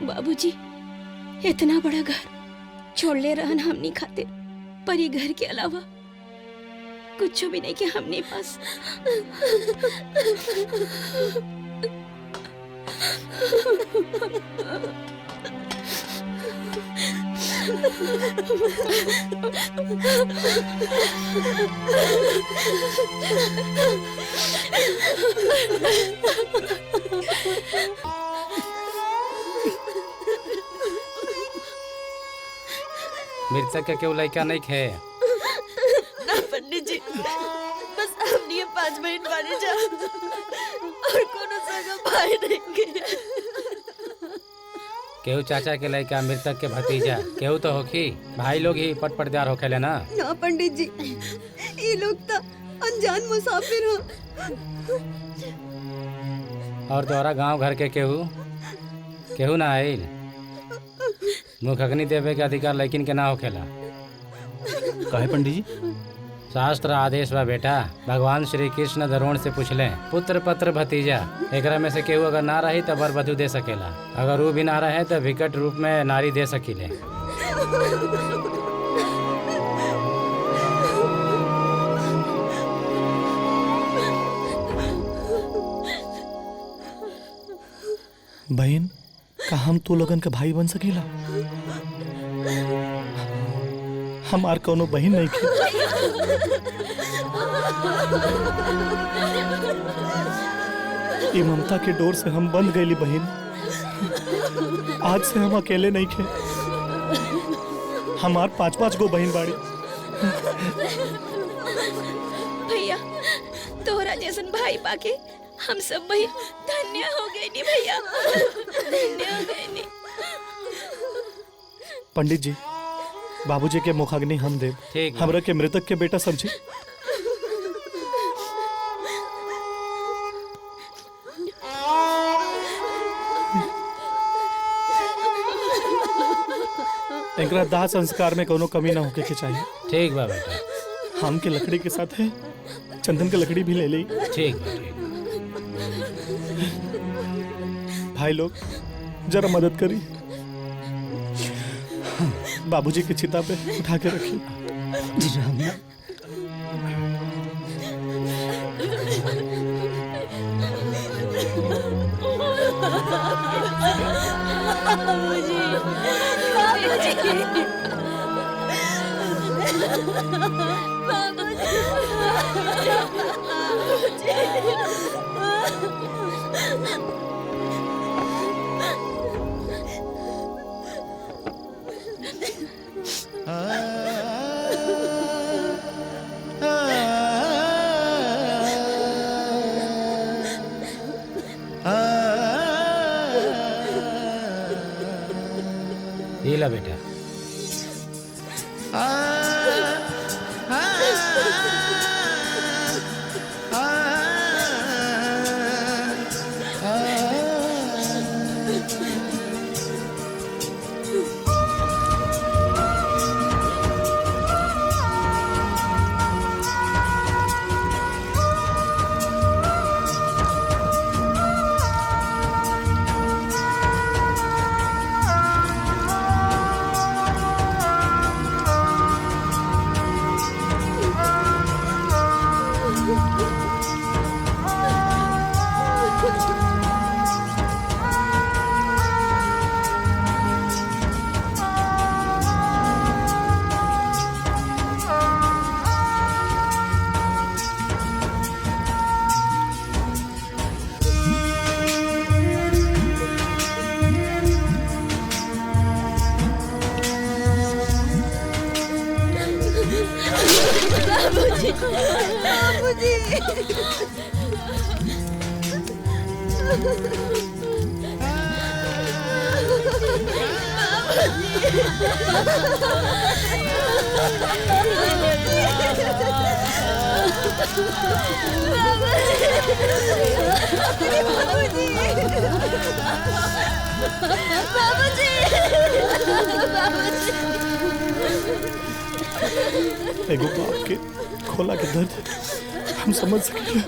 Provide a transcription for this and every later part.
बाबूजी इतना बड़ा घर छोड़ ले रहन हमनी खातिर, पर ये घर के अलावा कुछ भी नहीं कि हमने पास। मृतक के केहू लड़का नहीं खे? ना पंडित जी, बस हमने 5 बहन मारे जा और कोनो सगा भाई नहीं के। केहू चाचा के लड़का, मृतक के भतीजा केहू तो होखी। भाई लोग ही पटपटदार होखेले ना। ना पंडित जी, ये लोग तो अनजान मुसाफिर हो। और तोहरा गांव घर के केहू ना आइल? मुख अग्नि देवे के अधिकार लेकिन के ना होखेला। काहे पंडित जी? शास्त्र आदेश बा बेटा। भगवान श्री कृष्ण द्रोण से पूछले, पुत्र पत्र भतीजा एकरा में से केहू अगर ना रही तो वर वधु दे सकेला। अगर वो भी ना रहे तो विकट रूप में नारी दे सकीले। बहन, का हम तो लोगन के भाई बन सकीला? हमार कोनो बहन नहीं खे। ये ममता के डोर से हम बंध गईली बहन। आज से हम अकेले नहीं खे। हमार 5-5 गो बहन बाड़ी। भैया तोहरा जैसन भाई पाके हम सब भाई धन्य हो गए नी भैया, धन्य हो गए नी। पंडित जी, बाबूजी के मुखाग्नि हम देव। ठीक। हमरा के मृतक के बेटा समझी। एकरा दाह संस्कार में कोनो कमी ना होके के चाहिए। ठीक बा बेटा। हम के लकड़ी के साथ है चंदन के लकड़ी भी ले ली। ठीक बा, ठीक। भाई लोग जरा मदद करी, बाबूजी की चिता पे उठा के रखी। ये ला बेटा। एगो बाप के खोला के दर्द हम समझ सके।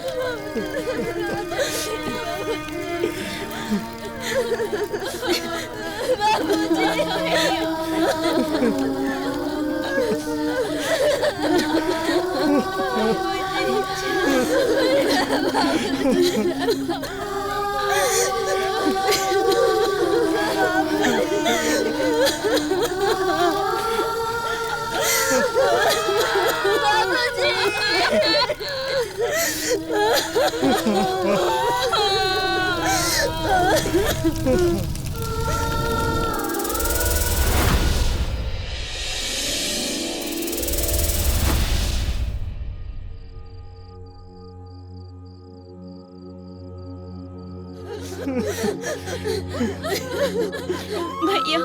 भैया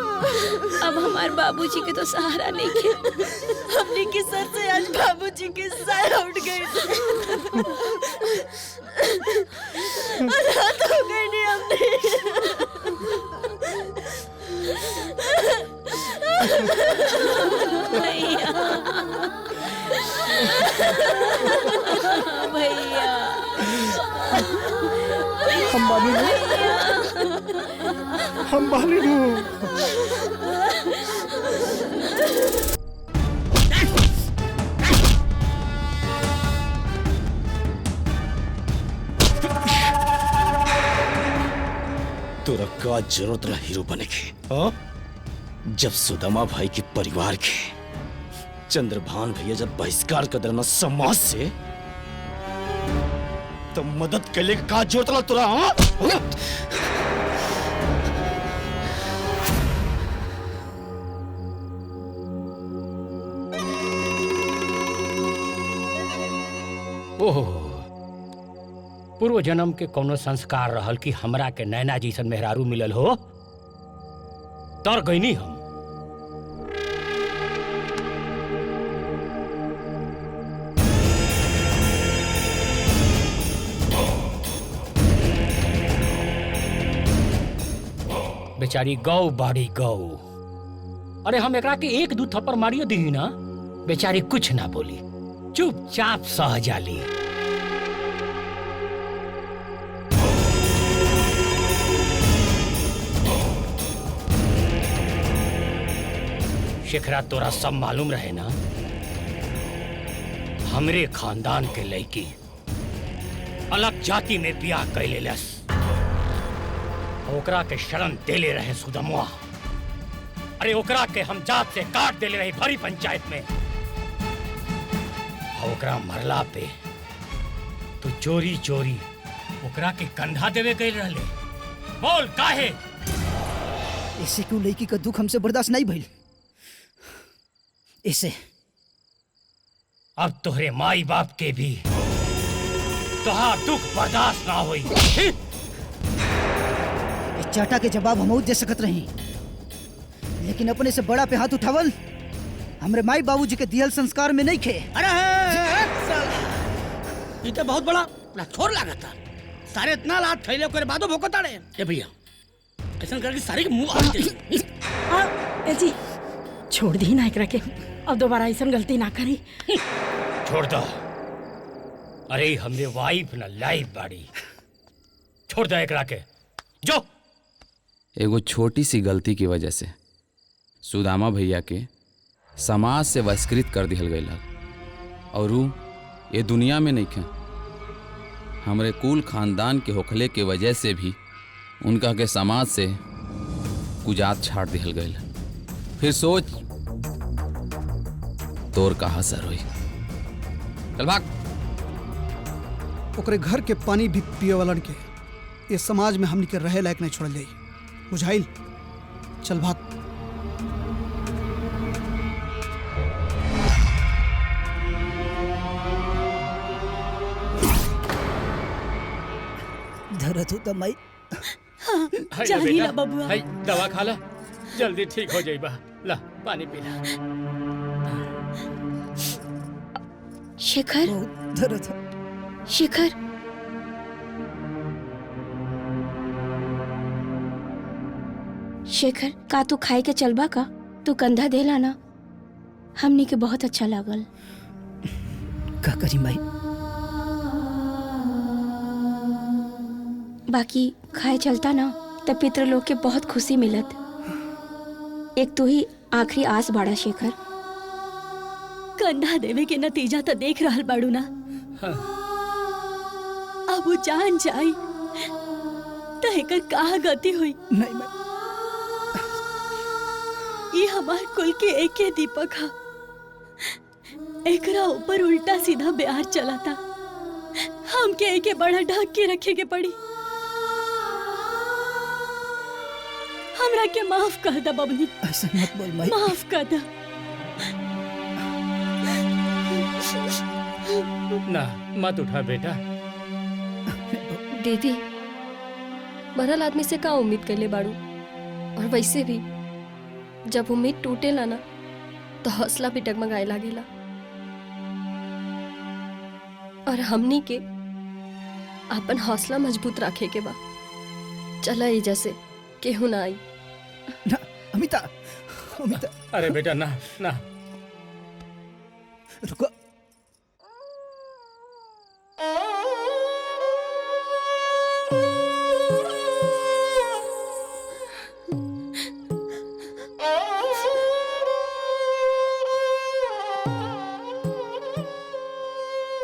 अब हमारे बाबूजी के तो सहारा नहीं है। हमने के सर से आज बाबूजी की साया उठ गई। रात हो गई नहीं हमने। भैया भैया हम बानी नु, हम बानी नु। तोरा का जरूरत रहा हीरो बने की? हाँ? जब सुदामा भाई के परिवार के चंद्रभान भैया जब बहिष्कार कर देना समाज से, तो मदद के लिए का जरूरत रहा तोरा? हाँ? ओह, पूर्व जन्म के कोनो संस्कार रहल कि हमरा के नैना जैसन मेहरारू मिलल हो, तर गईनी हम। बेचारी गौ बाड़ी गौ। अरे हम एकरा के एक दू थप्पड़ मारियो दी ना, बेचारी कुछ ना बोली, चुपचाप सह जाली। शेखरा तोरा सब मालूम रहे ना, हमरे खानदान के लड़की अलग जाति में बियाह कैले लस, ओकरा के शरण देले रहे सुदमुआ। अरे ओकरा के हम जात से काट देले रही भरी पंचायत में। ओकरा मरला पे तो चोरी चोरी ओकरा के कंधा देवे गए रहले। बोल काहे? ऐसे क्यों लड़की का दुख हमसे बर्दाश्त नहीं भइल। ऐसे अब तोहरे माई बाप के भी तोहार दुख बर्दाश्त ना होई। चाटा के जवाब हम दे सकत रही, लेकिन अपने से बड़ा पे हाथ उठावल हमरे माई बाबूजी के दियल संस्कार में नहीं खे। अरे ये तो बहुत बड़ा छोर लगा था। सारे इतना लात फैले करे बादो भोकता रहे। ए भैया ऐसा करके सारे के मुंह आ जाए। ए जी छोड़ दी ना एकरा के, अब दोबारा ऐसा गलती ना करी। छोड़ दो। अरे हमरे वाइफ ना लाइफ बाड़ी, छोड़ दो एकरा के। जो एगो छोटी सी गलती की वजह से सुदामा भैया के समाज से बहिष्कृत कर दिहल गई, और ऊ ये दुनिया में नहीं खे। हमरे कुल खानदान के होखले के वजह से भी उनका के समाज से कुजात छाड़ दिहल गई। फिर सोच तोर का असर हुई। चल भाग। ओकरे घर के पानी भी पिए वालन के ये समाज में हमनी के रहे लायक नहीं छोड़ल जाई, बुझाइल? चल भाग। धरत होता माई। जानी ना बबुआ। हाय दवा खा ला, जल्दी ठीक हो जाइबा। ला पानी पी ला। शेखर, बहुत धरत हो। शेखर, शेखर का तू खाए के चलबा का? तू कंधा दे लाना, हमनी के बहुत अच्छा लागल। का करी माई? बाकी खाए चलता ना तब पितृलोक के बहुत खुशी मिलत। एक तू ही आखिरी आस बाड़ा शेखर। कंधा देवे के नतीजा तो देख रहल बाड़ू ना। अब वो जान जाई तो एकर का गति हुई। नहीं मैं ये हमार कुल के एक ही दीपक हा। एकरा ऊपर उल्टा सीधा बिहार चला था। हमके एके बड़ा ढक के रखे के पड़ी। हमरा के माफ कर दा बबली। ऐसा मत बोल माई। माफ कर दा। ना मत उठा बेटा। दीदी मरल आदमी से का उम्मीद कर ले बाड़ू। और वैसे भी जब उम्मीद टूटेला ना तो हौसला भी डगमगाए लागेला। और हमनी के अपन हौसला मजबूत रखे के बा। चला एजा से केहू ना आई। ना अमिता, अमिता अरे बेटा ना ना। रुको।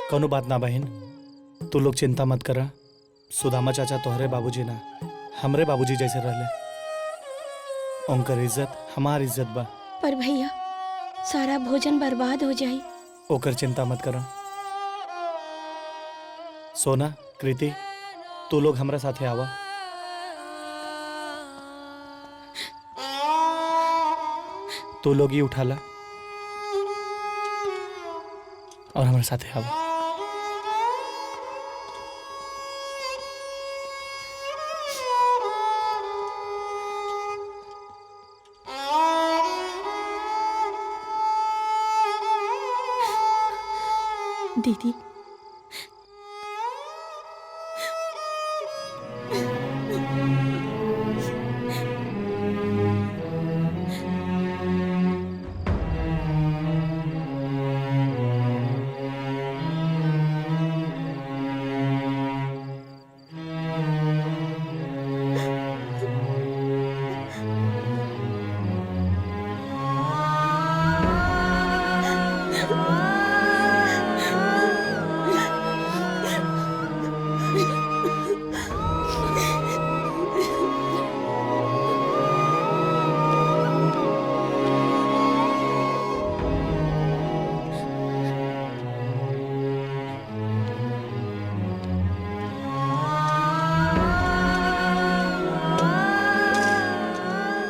कौनो बात ना बहन, तू लोग चिंता मत करा। सुदामा चाचा तोहरे बाबूजी ना, हमरे बाबूजी जैसे रहले। उनकर इज्जत हमार इज्जत बा। पर भैया सारा भोजन बर्बाद हो जाई। ओकर चिंता मत करा। सोना, कृति, तू लोग हमरा साथे आवा। तू लोग ही उठाला और हमारे साथे आवा। दीदी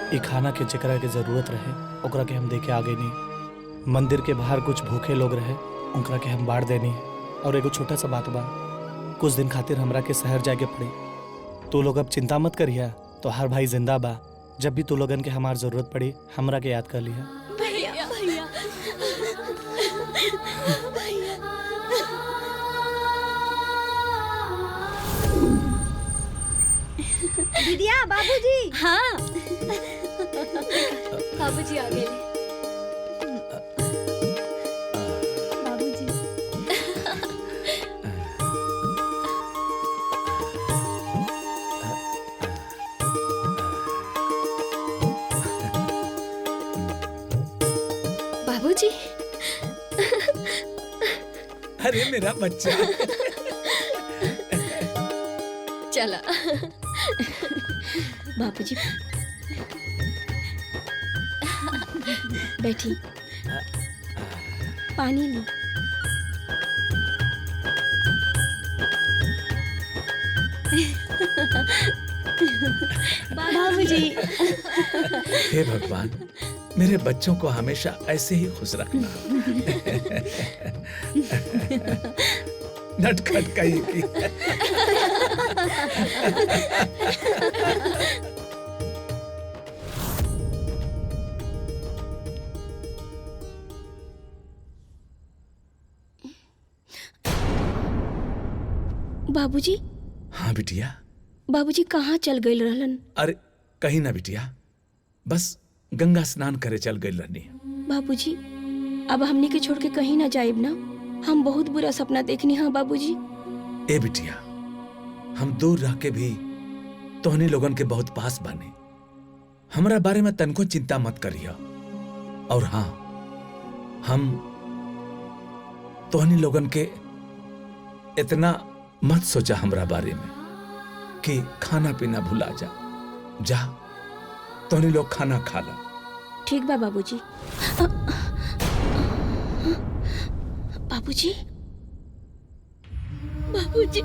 ई खाना के जेकरा के जरूरत रहे ओकरा के हम देके आगे नहीं। मंदिर के बाहर कुछ भूखे लोग रहे उनकरा के हम बांट देनी। और एगो छोटा सा बात बा, कुछ दिन खातिर हमरा के शहर जाके पड़ी। तू लोग अब चिंता मत करिया, तो हर भाई जिंदा बा। जब भी तू लोगन के हमार जरूरत पड़ी हमरा के याद कर लिया। भैया भैया दीदिया, बाबूजी। हाँ बाबूजी आ गए। बाबूजी बाबूजी। अरे मेरा बच्चा। चला बापूजी बैठी, पानी ली। बाबूजी। हे भगवान, मेरे बच्चों को हमेशा ऐसे ही खुश रखना। नटखट कहीं की। बाबूजी। हाँ बिटिया। बाबूजी कहाँ चल गए रहलन? अरे कहीं ना बिटिया, बस गंगा स्नान करे चल गई रहनी। बाबूजी अब हमने के छोड़ के कहीं ना जाइब ना। हम बहुत बुरा सपना देखनी। हाँ बाबूजी। ए बिटिया, हम दूर रह के भी तोहनी लोगन के बहुत पास बानी। हमरा बारे में तनको चिंता मत करिया। और हाँ, हम तोहनी लोगन के इतना मत सोचा हमरा बारे में कि खाना पीना भुला जा। जा तोहनी लोग खाना खा ला। ठीक बा बाबूजी। बाबूजी, बाबूजी।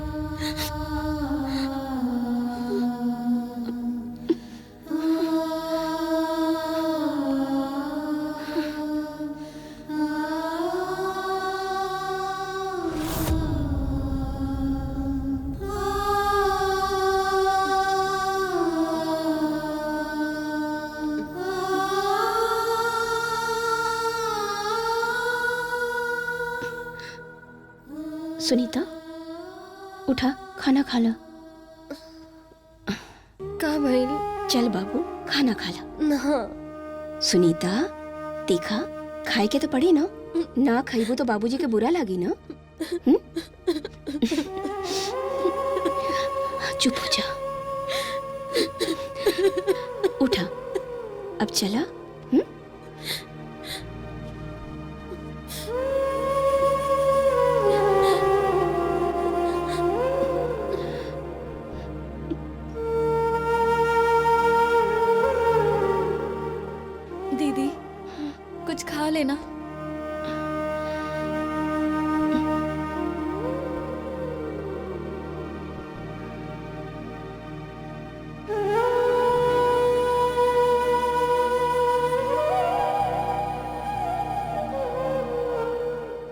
सुनीता, उठा, खाना खा ला। का भइल? चल बाबू, खाना खा ला। ना। सुनीता, देखा, खाए के तो पड़ी ना। ना खाइबो तो बाबूजी के बुरा लागी ना। चुप हो जा। उठा, अब चला। दीदी, कुछ खा लेना।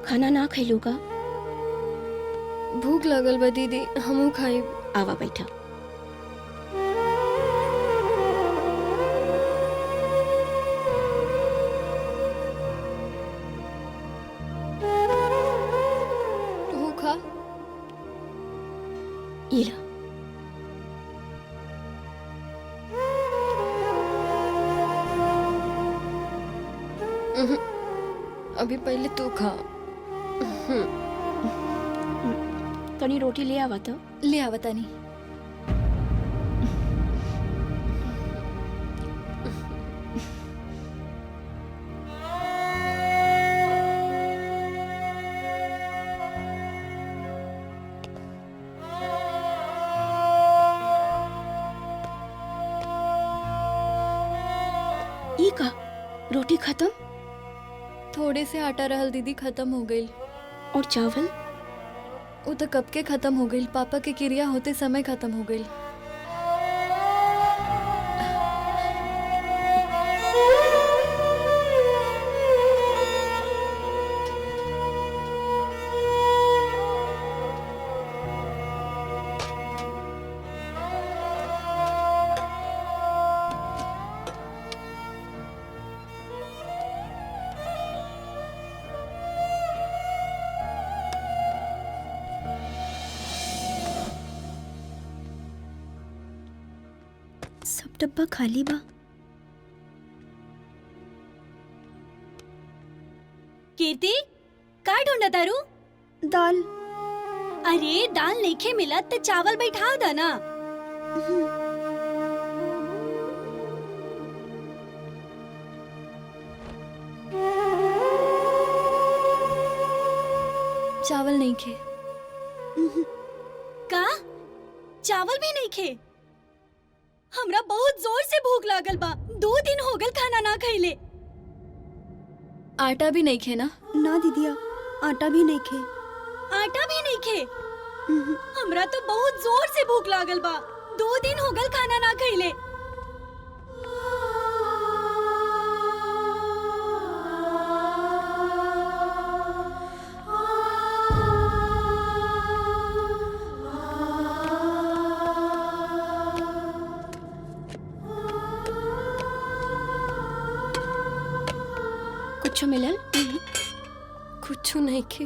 खाना ना खैलू का? भूख लगल बा दीदी, हमू खाइब। आवा बैठा। तू खा। ये ला। अभी पहले तू खा। तनी रोटी ले आवा तो। ले आवता नहीं। ई का? रोटी खत्म? थोड़े से आटा रहल दीदी, खत्म हो गई। और चावल? वो तो कब के खत्म हो गई। पापा के क्रिया होते समय खत्म हो गई। सब डब्बा खाली बा। कीर्ति, का ढूंढा तारू? दाल। अरे दाल नइखे मिलत त चावल बैठा दा ना। चावल नहीं खे। का? चावल भी नहीं खे? हमरा बहुत जोर से भूख लागल बा। 2 दिन हो गल खाना ना खइले। आटा भी नहीं खे ना? ना दीदिया, आटा भी नहीं खे। आटा भी नहीं खे? हमरा तो बहुत जोर से भूख लागल बा। 2 दिन हो गल खाना ना खइले। कुछ मिलल? कुछ नहीं खे।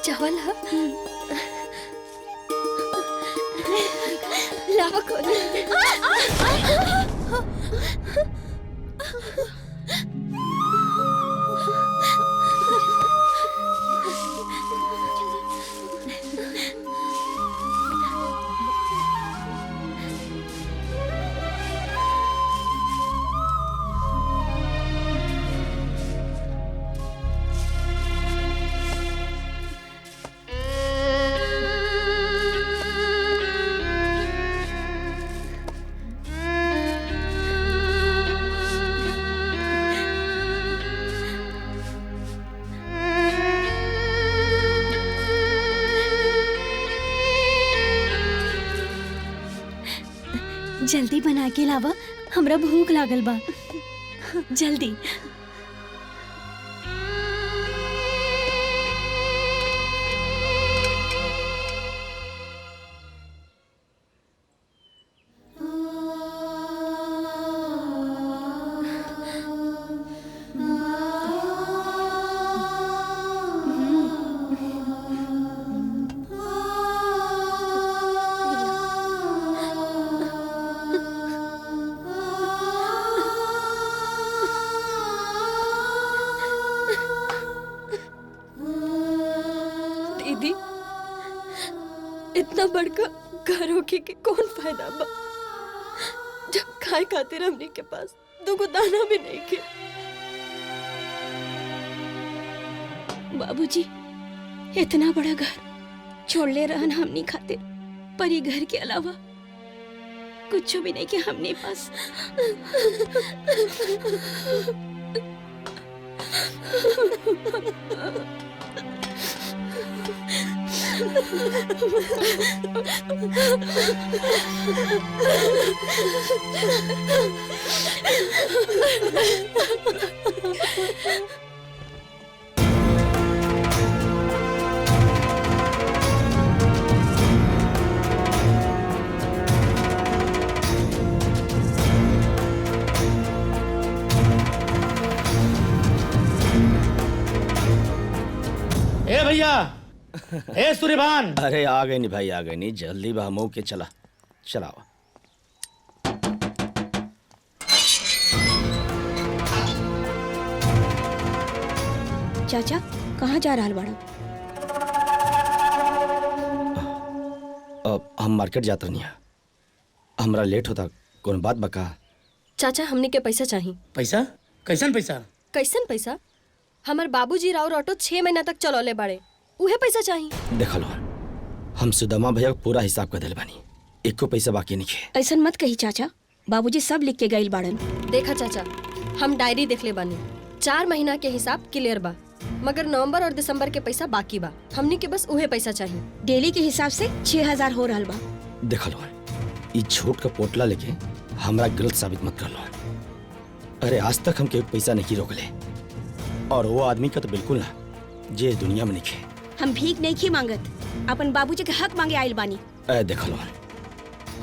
चावल है? लावा खोल। जल्दी बना के लावा, हमरा भूख लागल बा। जल्दी। दीदी, इतना बड़का घर होके के कौन फायदा बा जब खाए खातिर हमने के पास दुगो दाना भी नहीं के। बाबूजी, इतना बड़ा घर छोड़ ले रहन हमनी खातिर, पर ये घर के अलावा कुछ भी नहीं के हमने पास। ए भैया, ए सूर्यभान। अरे आ गए नहीं भाई, आ गए नहीं, जल्दी बा हमो के चला चलावा। चाचा कहाँ जा रहा बाड़ा? हम मार्केट जात रहनी है, हमरा लेट होता, कौन बात बका? चाचा, हमने के पैसा चाहिए। पैसा? कैसन पैसा? कैसन पैसा? हमार बाबूजी राउर ऑटो 6 महीना तक चलौले बाड़े, उहे पैसा चाहिए। देख लो, हम सुदामा भैया को पूरा हिसाब कर दिल बानी, एको पैसा बाकी नहीं है। ऐसा मत कही चाचा, बाबूजी सब लिख के गइल बाड़न। देखा चाचा, हम डायरी देख ले बानी, 4 महीना के हिसाब क्लियर बा, मगर नवंबर और दिसंबर के पैसा बाकी बा। हमनी के बस उहे पैसा चाहिए। डेली के हिसाब से 6000 हो रहा बा। देख लो, ये झूठ का पोटला लेके हमरा गलत साबित मत कर लो। अरे आज तक हम के पैसा नहीं रोकले, और वो आदमी का तो बिल्कुल ना, जे दुनिया में नहीं है। हम भीख नहीं खी मांगत, अपन बाबूजी के हक मांगे आइल बानी। देख लो,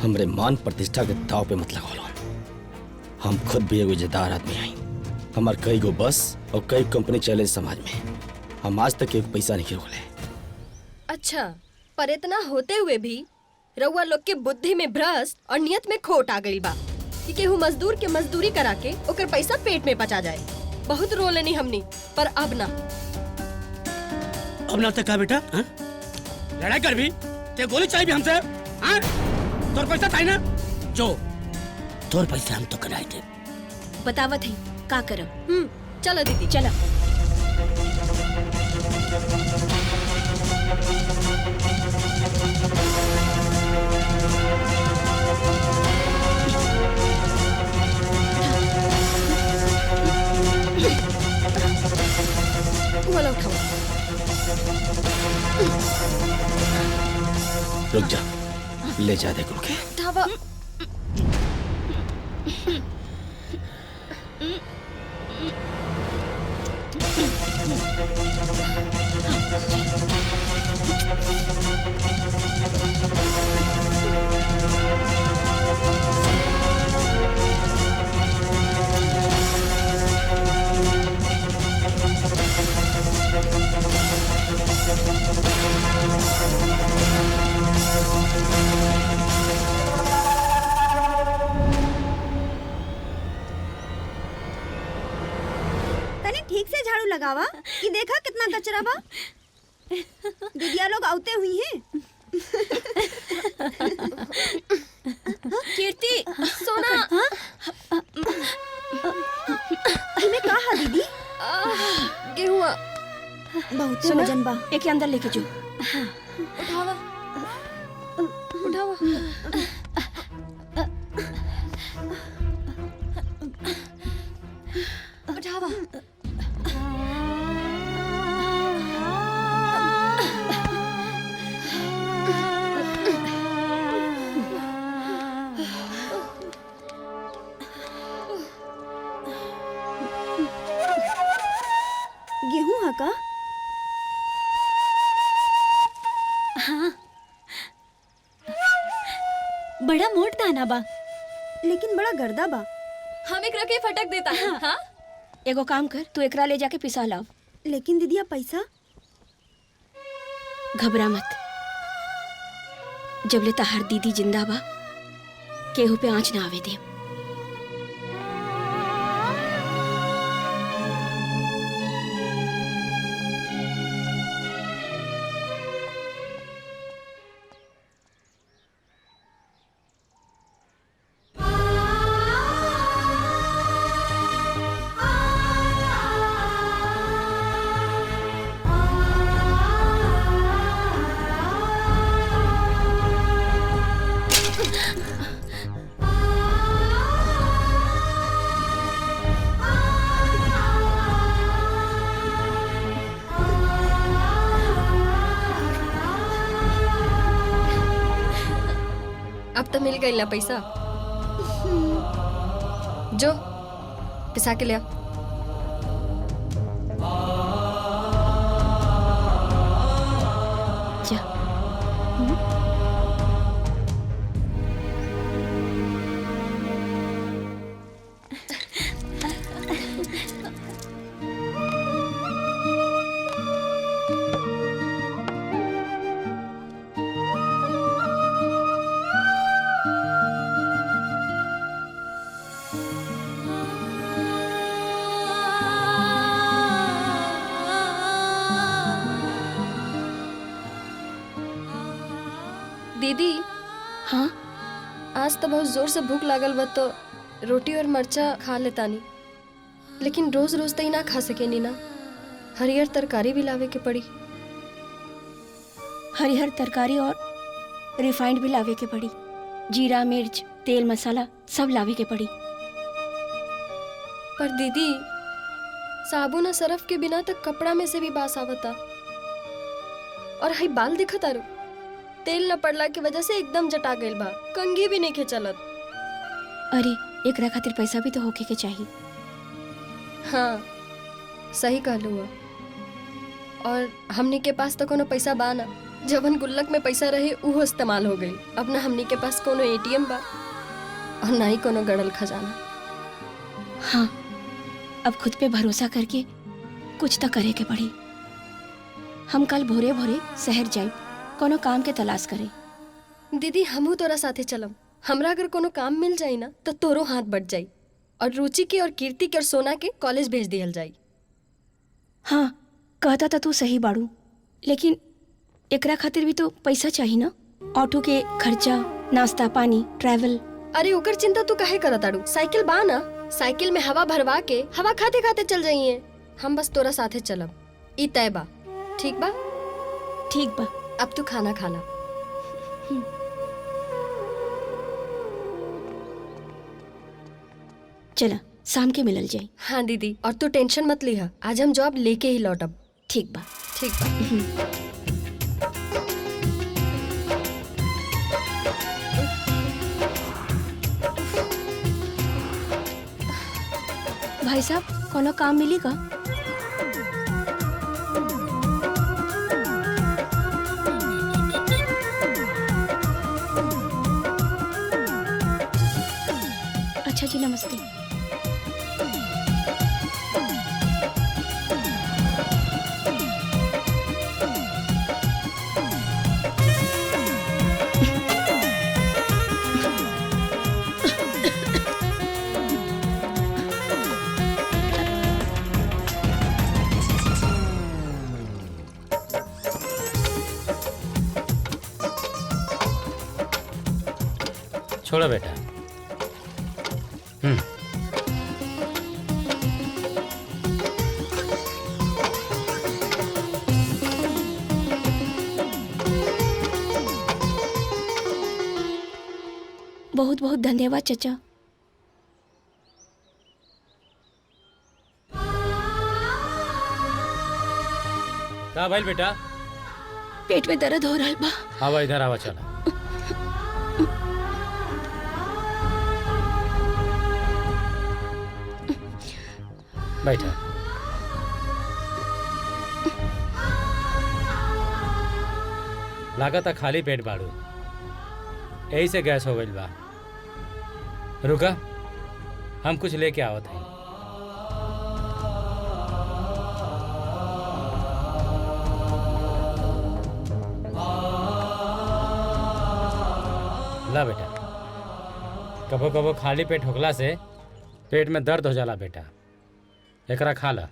हमरे मान प्रतिष्ठा के दाव पे मत लगाओ लो। हम खुद भी एगो इज्जतदार आदमी आई, हमार कई गो बस और कई कंपनी चले समाज में, हम आज तक एक पैसा नहीं रोकले। अच्छा, पर इतना होते हुए भी रउआ लोग के बुद्धि में भ्रष्ट और नियत में खोट आ गई बा कि केहू मजदूर के मजदूरी करा के ओकर पैसा पेट में पचा जाए। बहुत रो लेनी हमनी, पर अब ना। अब ना तक का बेटा? हा? लड़ाई कर भी ते गोली चाहिए भी हमसे? हाँ? तोर पैसा था ना, जो तोर पैसा हम तो कराए थे। बतावत है का करब। चलो दीदी, चला। वाला उठाओ। रुक जा, ले जा दे के। धावा। ठीक से झाड़ू लगावा कि देखा कितना कचरा बा। दीदिया लोग आउते हुई हैं। कीर्ति, सोना। इमे का है दीदी? गेहुआ बहुत सुनो, वजन बा। एक अंदर लेके जो। उठावा, उठावा। उठावा। बड़ा मोट दाना बा लेकिन बड़ा गर्दा बा। हम एकरा के फटक देता है। हाँ? एगो काम कर, तू एकरा ले जाके पिसा लाव। लेकिन दीदी आप पैसा? घबरा मत, जब ले तहार दीदी जिंदा बा केहू पे आँच ना आवे दे। अब तो मिल गई ना पैसा। जो पिसा के लिया। जा। दीदी। हाँ? आज तो बहुत जोर से भूख लागल बा तो रोटी और मरचा खा लेतानी, लेकिन रोज रोज तो ही ना खा सकेनी ना। हरियर तरकारी भी लावे के पड़ी। हरिहर तरकारी और रिफाइंड भी लावे के पड़ी। जीरा मिर्च तेल मसाला सब लावे के पड़ी। पर दीदी साबुन और सरफ के बिना तक कपड़ा में से भी बास आवता। और हई बाल दिखत आरू, तेल न पड़ला की वजह से एकदम जटा गइल बा, कंघी भी नहीं के चलत। अरे एकरा खातिर पैसा भी तो होके के चाहिए। हाँ सही कहलू हुआ। और हमनी के पास तो कोनो पैसा बा ना, जवन गुल्लक में पैसा रहे उहो इस्तेमाल हो गई। अब ना हमनी के पास कोनो एटीएम बा और ना ही कोनो गड़ल खजाना। हाँ अब खुद पे भरोसा करके कुछ तो करे के पड़ी। हम कल भोरे भोरे शहर जाए, कोनो काम के तलाश करे। दीदी हमहू तोरा साथे चलम। हमरा अगर कोनो काम मिल जाई ना तो तोरो हाथ बढ़ जाई और रुचि के और कीर्ति के और सोना के कॉलेज भेज दिहल जाई। हाँ कहता था तू सही बाड़ू, लेकिन एकरा खातिर भी तो पैसा चाहिए ना। ऑटो के खर्चा, नाश्ता पानी, ट्रैवल। अरे ओकर चिंता तू काहे करत आड़ू? साइकिल बा ना, साइकिल में हवा भरवा के हवा खाते खाते चल जाइए। हम बस तोरा साथे चलब, ई तय बा। ठीक बा? ठीक बा। अब तू खाना खा ला। चला शाम के मिलल जाए। हाँ दीदी, और तू टेंशन मत लिहा, आज हम जॉब लेके ही लौटब। ठीक बा। ठीक बा। भाई साहब कोनो काम मिली का? अच्छा जी नमस्ते। छोड़ो बेटा। बहुत बहुत धन्यवाद चाचा। का भाई बेटा? पेट में दर्द हो रहा बा। आवा इधर आवा, चला। बैठा। लागत खाली पेट बाड़ू। यही से गैस हो गई बा। रुका, हम कुछ लेके आवत हैं। ला बेटा, कबो कबो खाली पेट होखला से पेट में दर्द हो जाला बेटा, एकरा खा ला।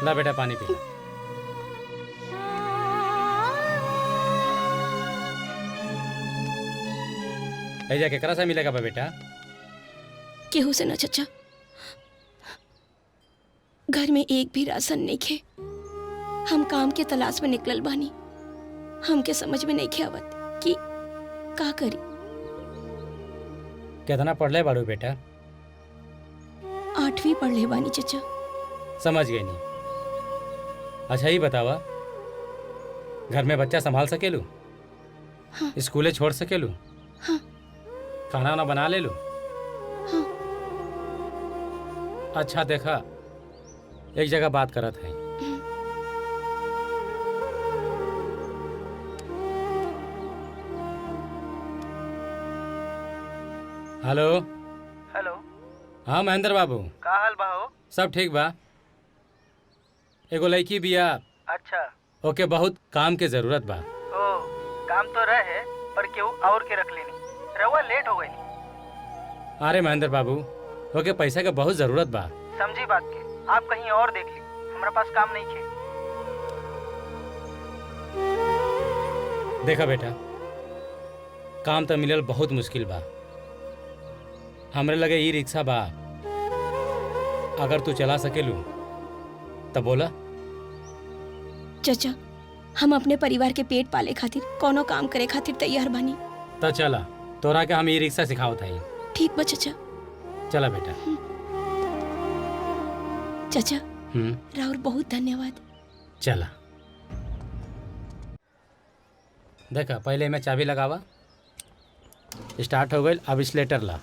ला बेटा पानी पी ला। ऐजा केकरा से मिलेगा बा बेटा? केहू से ना चचा, घर में एक भी राशन नहीं खे। हम काम के तलाश में निकलल बानी, हमके समझ में नहीं खे आवत कि का करी। कितना पढ़ले बाड़ू बेटा? 8वीं पढ़ ले बानी चचा। समझ गई नहीं। अच्छा ही बतावा, घर में बच्चा संभाल सकेलू? हाँ। स्कूले छोड़ सकेलू? हाँ। खाना वाना बना ले लू? हाँ। अच्छा देखा, एक जगह बात करत है। हेलो। हेलो। हाँ महेंद्र बाबू, का हाल बा हो? सब ठीक बा। एगो लड़की बिया। अच्छा। ओके बहुत काम के जरूरत बा। ओ, काम तो रहे पर केहू और के रख लेनी, रउआ लेट हो गई। अरे महेंद्र बाबू, ओके पैसा के बहुत जरूरत बा। समझी बात के, आप कहीं और देख ली, हमारे पास काम नहीं खे। देखा बेटा, काम तो मिलल बहुत मुश्किल बा। हमरे लगे ई रिक्शा बा, अगर तू चला सकेलू तब बोला। चचा, हम अपने परिवार के पेट पाले खातिर कोनो काम करे खातिर तैयार बानी। तो चला, तोरा के हम ई रिक्शा सिखावत हई। ठीक बा चचा। चला बेटा। चचा, राउर बहुत धन्यवाद। चला। देखा, पहले मैं चाबी लगावा। स्टार्ट हो गई। अब स्लेटर ला,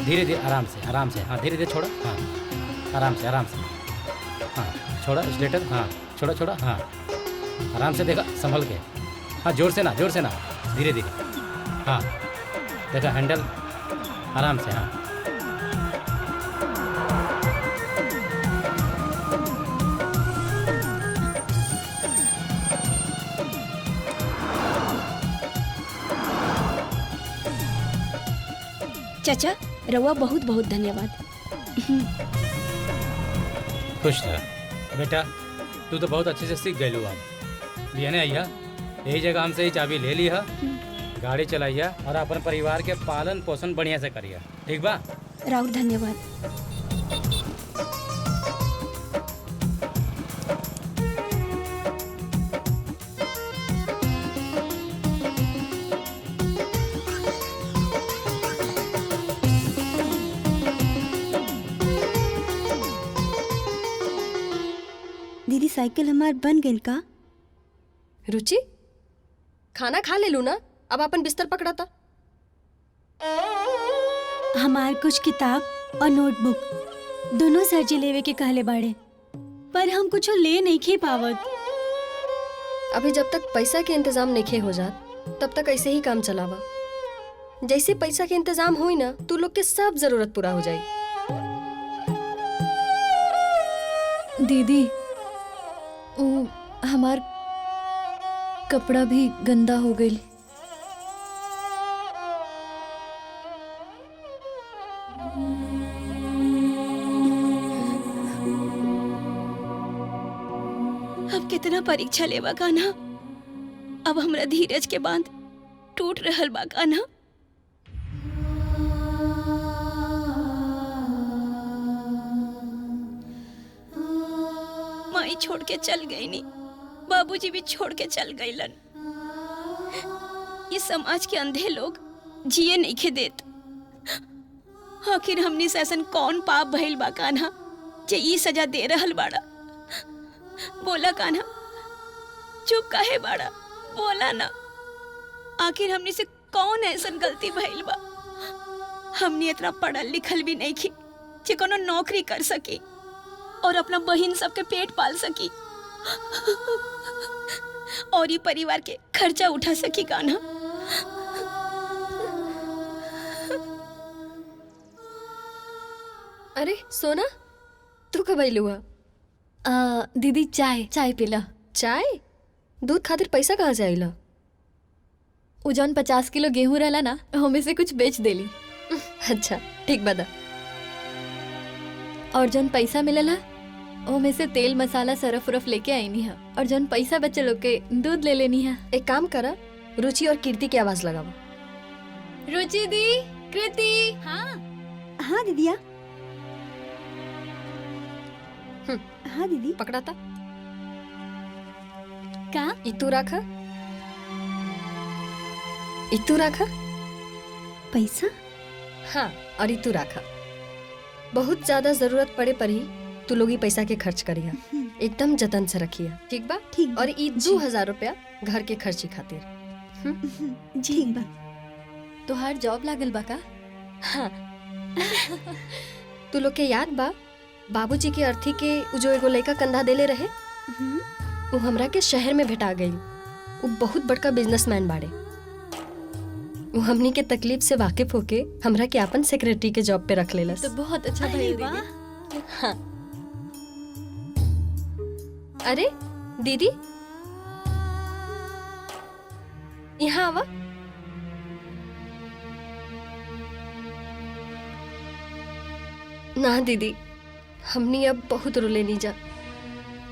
धीरे धीरे, आराम से आराम से। हाँ धीरे धीरे छोड़ा। हाँ आराम से आराम से। हाँ छोड़ा स्लेटर। हाँ छोड़ा छोड़ा। हाँ आराम से, देखा संभल के। हाँ जोर से ना, जोर से ना, धीरे धीरे। हाँ देखा हैंडल, आराम से। हाँ चचा, रउआ बहुत बहुत धन्यवाद। खुश रह बेटा, तू तो बहुत अच्छे से सीख गई। अब लिया आइया, यही जगह हमसे ही चाबी ले लिया, गाड़ी चलाइया और अपन परिवार के पालन पोषण बढ़िया से करिया। ठीक बा? राउर धन्यवाद। दीदी, साइकिल हमार बन गई का? रुचि, खाना खा ले लू ना, अब अपन बिस्तर पकड़ा था। हमार कुछ किताब और नोटबुक दोनों सर जी लेवे के कहले बाड़े, पर हम कुछ ले नहीं खे पावत। अभी जब तक पैसा के इंतजाम नहीं खे हो जात, तब तक ऐसे ही काम चलावा। जैसे पैसा के इंतजाम हुई ना, तू लोग के सब जरूरत पूरा हो जाई। दीदी, वो हमार कपड़ा भी गंदा हो गई। अब कितना परीक्षा लेवा कान्हा, अब हमरा धीरज के बांध टूट रहल बा कान्हा। माई छोड़ के चल गई नी, बाबूजी भी छोड़ के चल गईलन। ये समाज के अंधे लोग जिए नहीं खे देत। आखिर हमनी से ऐसन कौन पाप भइल बा कान्हा जे ई सजा दे रहल बाड़ा? बोला कान्हा, चुप काहे बाड़ा? बोला ना, आखिर हमनी से कौन ऐसन गलती भइल बा? हमनी इतना पढ़ल लिखल भी नहीं की जे कोनो नौकरी कर सकी, और अपना बहन सबके पेट पाल सकी और ये परिवार के खर्चा उठा सकी कान्हा। अरे सोना, तू कब आई हुआ? दीदी चाय पीला। चाय? दूध खातिर पैसा कहाँ से आइला? उ जौन 50 किलो गेहूं रहला ना, हमें से कुछ बेच देली। अच्छा ठीक बता। और जौन पैसा मिलला ओमे से तेल मसाला सरफ उरफ लेके आईनी है, और जौन पैसा बचल ओके दूध ले लेनी है। एक काम करा, रुचि और कीर्ति की आवाज लगावा। रुचि दी, कृति। हाँ दीदिया। हाँ दीदी। पकड़ा था का? इतू रखा, इतू रखा पैसा। हाँ, और इतू रखा। बहुत ज्यादा जरूरत पड़े पर ही तू लोग ही पैसा के खर्च करिया, एकदम जतन से रखिया, ठीक बा? ठीक। और ई 2000 रुपया घर के खर्ची खातिर। ठीक बा। तोहार जॉब लागल बा का? हाँ। तू लोग के याद बा बाबूजी के अर्थी के उ जो एगो लड़का कंधा देले रहे, वो हमरा के शहर में भेटा गई। वो बहुत बड़का बिजनेसमैन बाड़े। वो हमनी के तकलीफ से वाकिफ होके हमरा के अपन सेक्रेटरी के जॉब पे रख लेलस। तो बहुत अच्छा भइल दीदी। हाँ। अरे दीदी, यहाँ आवा। ना दीदी, हमनी अब बहुत रुले नहीं जा।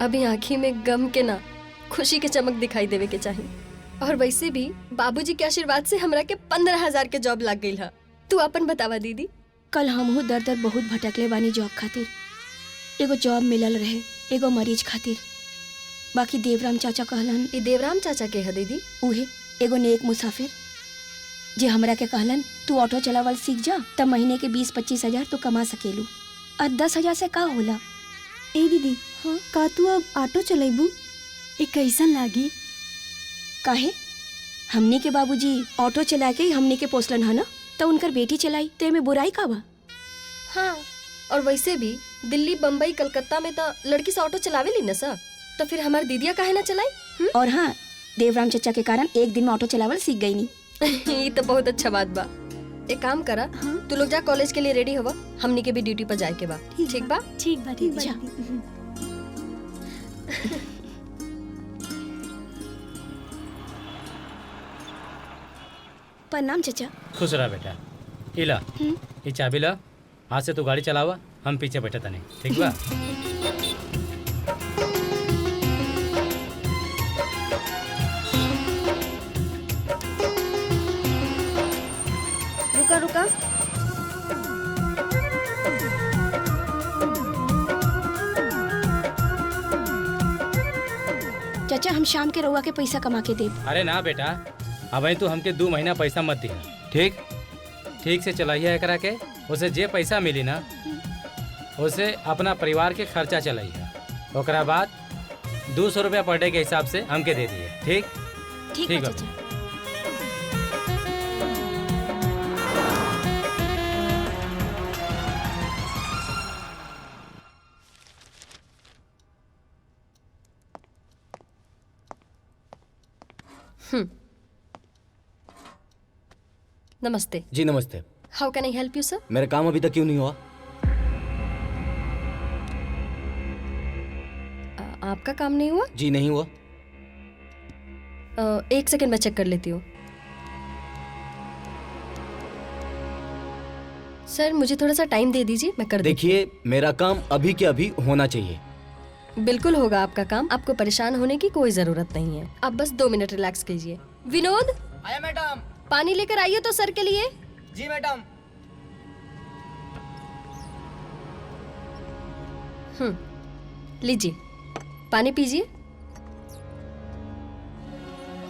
अभी आँखी में गम के ना खुशी के चमक दिखाई देवे के चाहिए। और वैसे भी बाबूजी के आशीर्वाद से हमरा के 15,000 के जॉब लग गई है। तू अपन बतावा दीदी। कल हमहू दर दर बहुत भटकले बानी जॉब खातिर। एगो जॉब मिलल रहे, एगो मरीज खातिर। बाकी देवराम चाचा कहलन। ई देवराम चाचा के है दीदी? उहे एगो नेक मुसाफिर जे हमरा के कहलन तू ऑटो चलावल सीख जा, तब महीने के 20-25 हजार तो कमा सकेलू। और 10,000 से का होला? ए दीदी, हाँ का तू अब ऑटो चलेबू? ए कैसन लागी? काहे? हमनी के बाबूजी ऑटो चला के हमनी के पोसलन है ना, तो उनकर बेटी चलाई ते में बुराई का बा? हाँ, और वैसे भी दिल्ली, बम्बई, कलकत्ता में तो लड़की से ऑटो चलावे ली ना सर, तो फिर हमार दीदिया काहे ना चलाई? और हाँ, देवराम चचा के कारण एक दिन में ऑटो चलावल सीख गई नी। ये तो बहुत अच्छा बात बा। एक काम करा, तू लोग जा कॉलेज के लिए रेडी होवा, हमनी के भी ड्यूटी पर जाए के बा। ठीक बा? ठीक बा दीदी। प्रणाम चचा। खुश रहा बेटा। इला ये चाबी ला, हाथ से तू गाड़ी चलावा, हम पीछे बैठे तने, ठीक बा? रुका रुका। चाचा हम शाम के रउआ के पैसा कमा के देब। अरे ना बेटा, अब तू हमके 2 महीना पैसा मत दिया, ठीक? ठीक से चलाइए एकरा के, उसे जे पैसा मिली ना उसे अपना परिवार के खर्चा चलाइए। ओकरा बाद 200 रुपया पर डे के हिसाब से हमके दे दिए, ठीक? ठीक बा चाचा। नमस्ते। जी नमस्ते। हाउ कैन आई हेल्प यू सर? मेरा काम अभी तक क्यों नहीं हुआ? आपका काम नहीं हुआ? जी नहीं हुआ। 1 सेकंड मैं चेक कर लेती हूँ। सर मुझे थोड़ा सा टाइम दे दीजिए, मैं कर देखिए मेरा काम अभी के अभी होना चाहिए। बिल्कुल होगा आपका काम, आपको परेशान होने की कोई जरूरत नहीं है। आप बस 2 मिनट रिलैक्स कीजिए। विनोद, आया मैडम। पानी लेकर आइए तो सर के लिए। जी मैडम। लीजिए, पानी पीजिए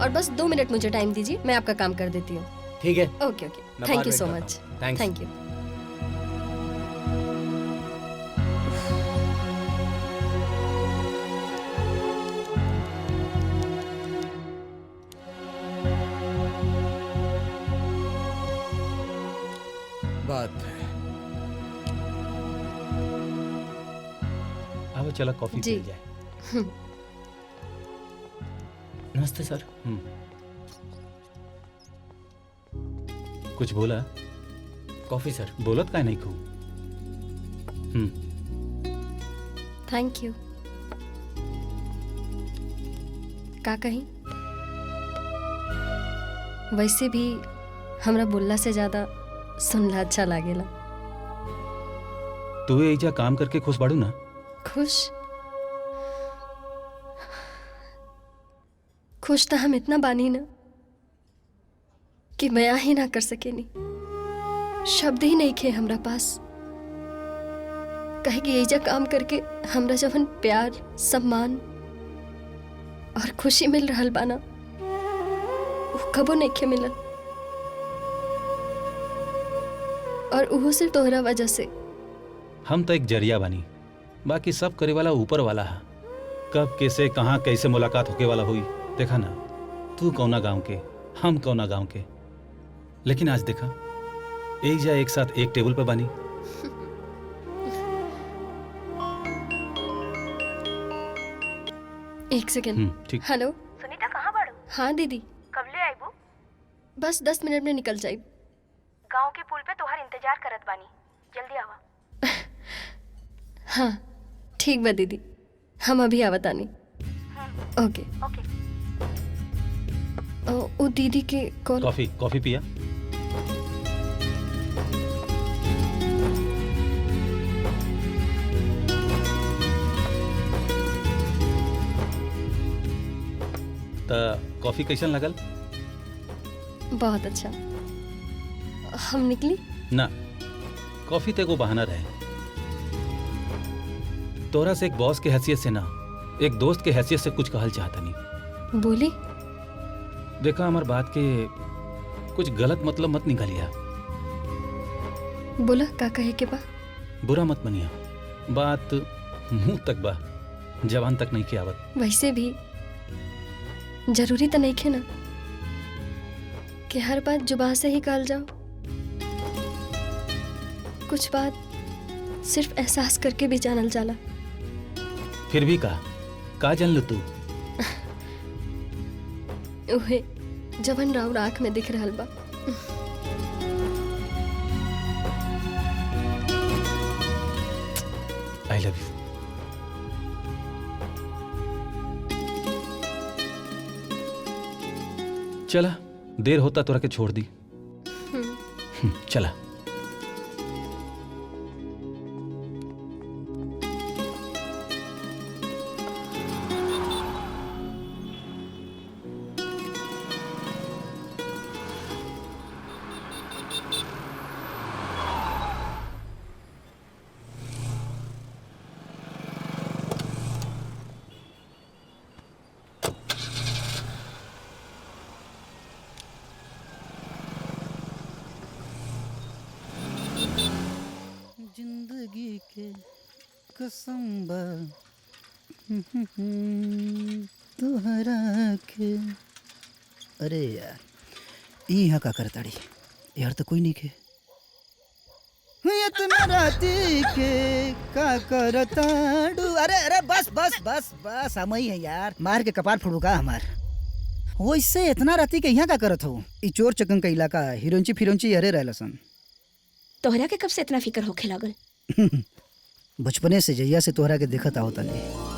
और बस 2 मिनट मुझे टाइम दीजिए, मैं आपका काम कर देती हूँ। ठीक है। ओके ओके, thank you so much. Thank you. बात है। अब चला कॉफी जी। पी जाए। नमस्ते सर। कुछ बोला? कॉफी सर। बोलत का नहीं खूब। Thank you. का कहीं वैसे भी हमरा बोलला से ज्यादा सुनला अच्छा लागेला। तू एजा काम करके खुश बाड़ू ना? खुश तो हम इतना बानी ना कि बयां ही ना कर सकेनी। शब्द ही नहीं खे हमरा पास। कहे कि एजा काम करके हमरा जवन प्यार, सम्मान और खुशी मिल रहल बाना वो कबो नहीं खे मिलल। और वो सिर्फ तोहरा वजह से। हम तो एक जरिया बानी, बाकी सब करे वाला ऊपर वाला है। कब कैसे कहाँ कैसे मुलाकात होके वाला हुई देखा ना। तू कौना गांव के, हम कौना गांव के, लेकिन आज देखा एक जा एक साथ एक टेबल पे बानी। एक सेकेंड। ठीक। हेलो सुनीता कहाँ बाड़ू? हाँ दीदी, कब ले आईबू? बस 10 मिनट में निकल जाए। गांव के पुल पे तोहार इंतजार करत बानी, जल्दी आवा। हाँ ठीक बा दीदी, हम अभी आवतानी। ओके। ओके। वो दीदी के कॉल। कॉफी पिया? कॉफी कैसन लगल? बहुत अच्छा। हम निकली ना, कॉफी तो एगो बहाना रहे। तोरा से एक बॉस के हैसियत से ना, एक दोस्त के हैसियत से कुछ कहल चाहता नहीं। बोली। देखा हमार बात के कुछ गलत मतलब मत निकालिया। बोला का कहे के बा? बुरा मत मनिया, बात मुंह तक बा, जवान तक नहीं के आवत। वैसे भी जरूरी तो नहीं खे ना कि हर बात जुबान से ही कहल जाओ। कुछ बात सिर्फ एहसास करके भी जानल जाला। फिर भी का जान लो तू? उहे जवन राउर आँख में दिख रहल बा। I love you. चला, देर होता तोरा के छोड़ दी। चला। जिंदगी के कसम बा तोहरा के। अरे यार यहाँ का करताड़ी यार, तो कोई नहीं के इतना राती के का करताड़ू। अरे अरे बस बस बस बस, हम ही है यार, मार के कपार फोड़ू का हमार। वैसे इतना राती के यहाँ का करत हो? ई चोर चकन का इलाका, हिरोंची फिरोंची अरे रहलसन। तोहरा के कब से इतना फिक्र होखे लागल? बचपने से जैया से तोहरा के देखत आओ तनी।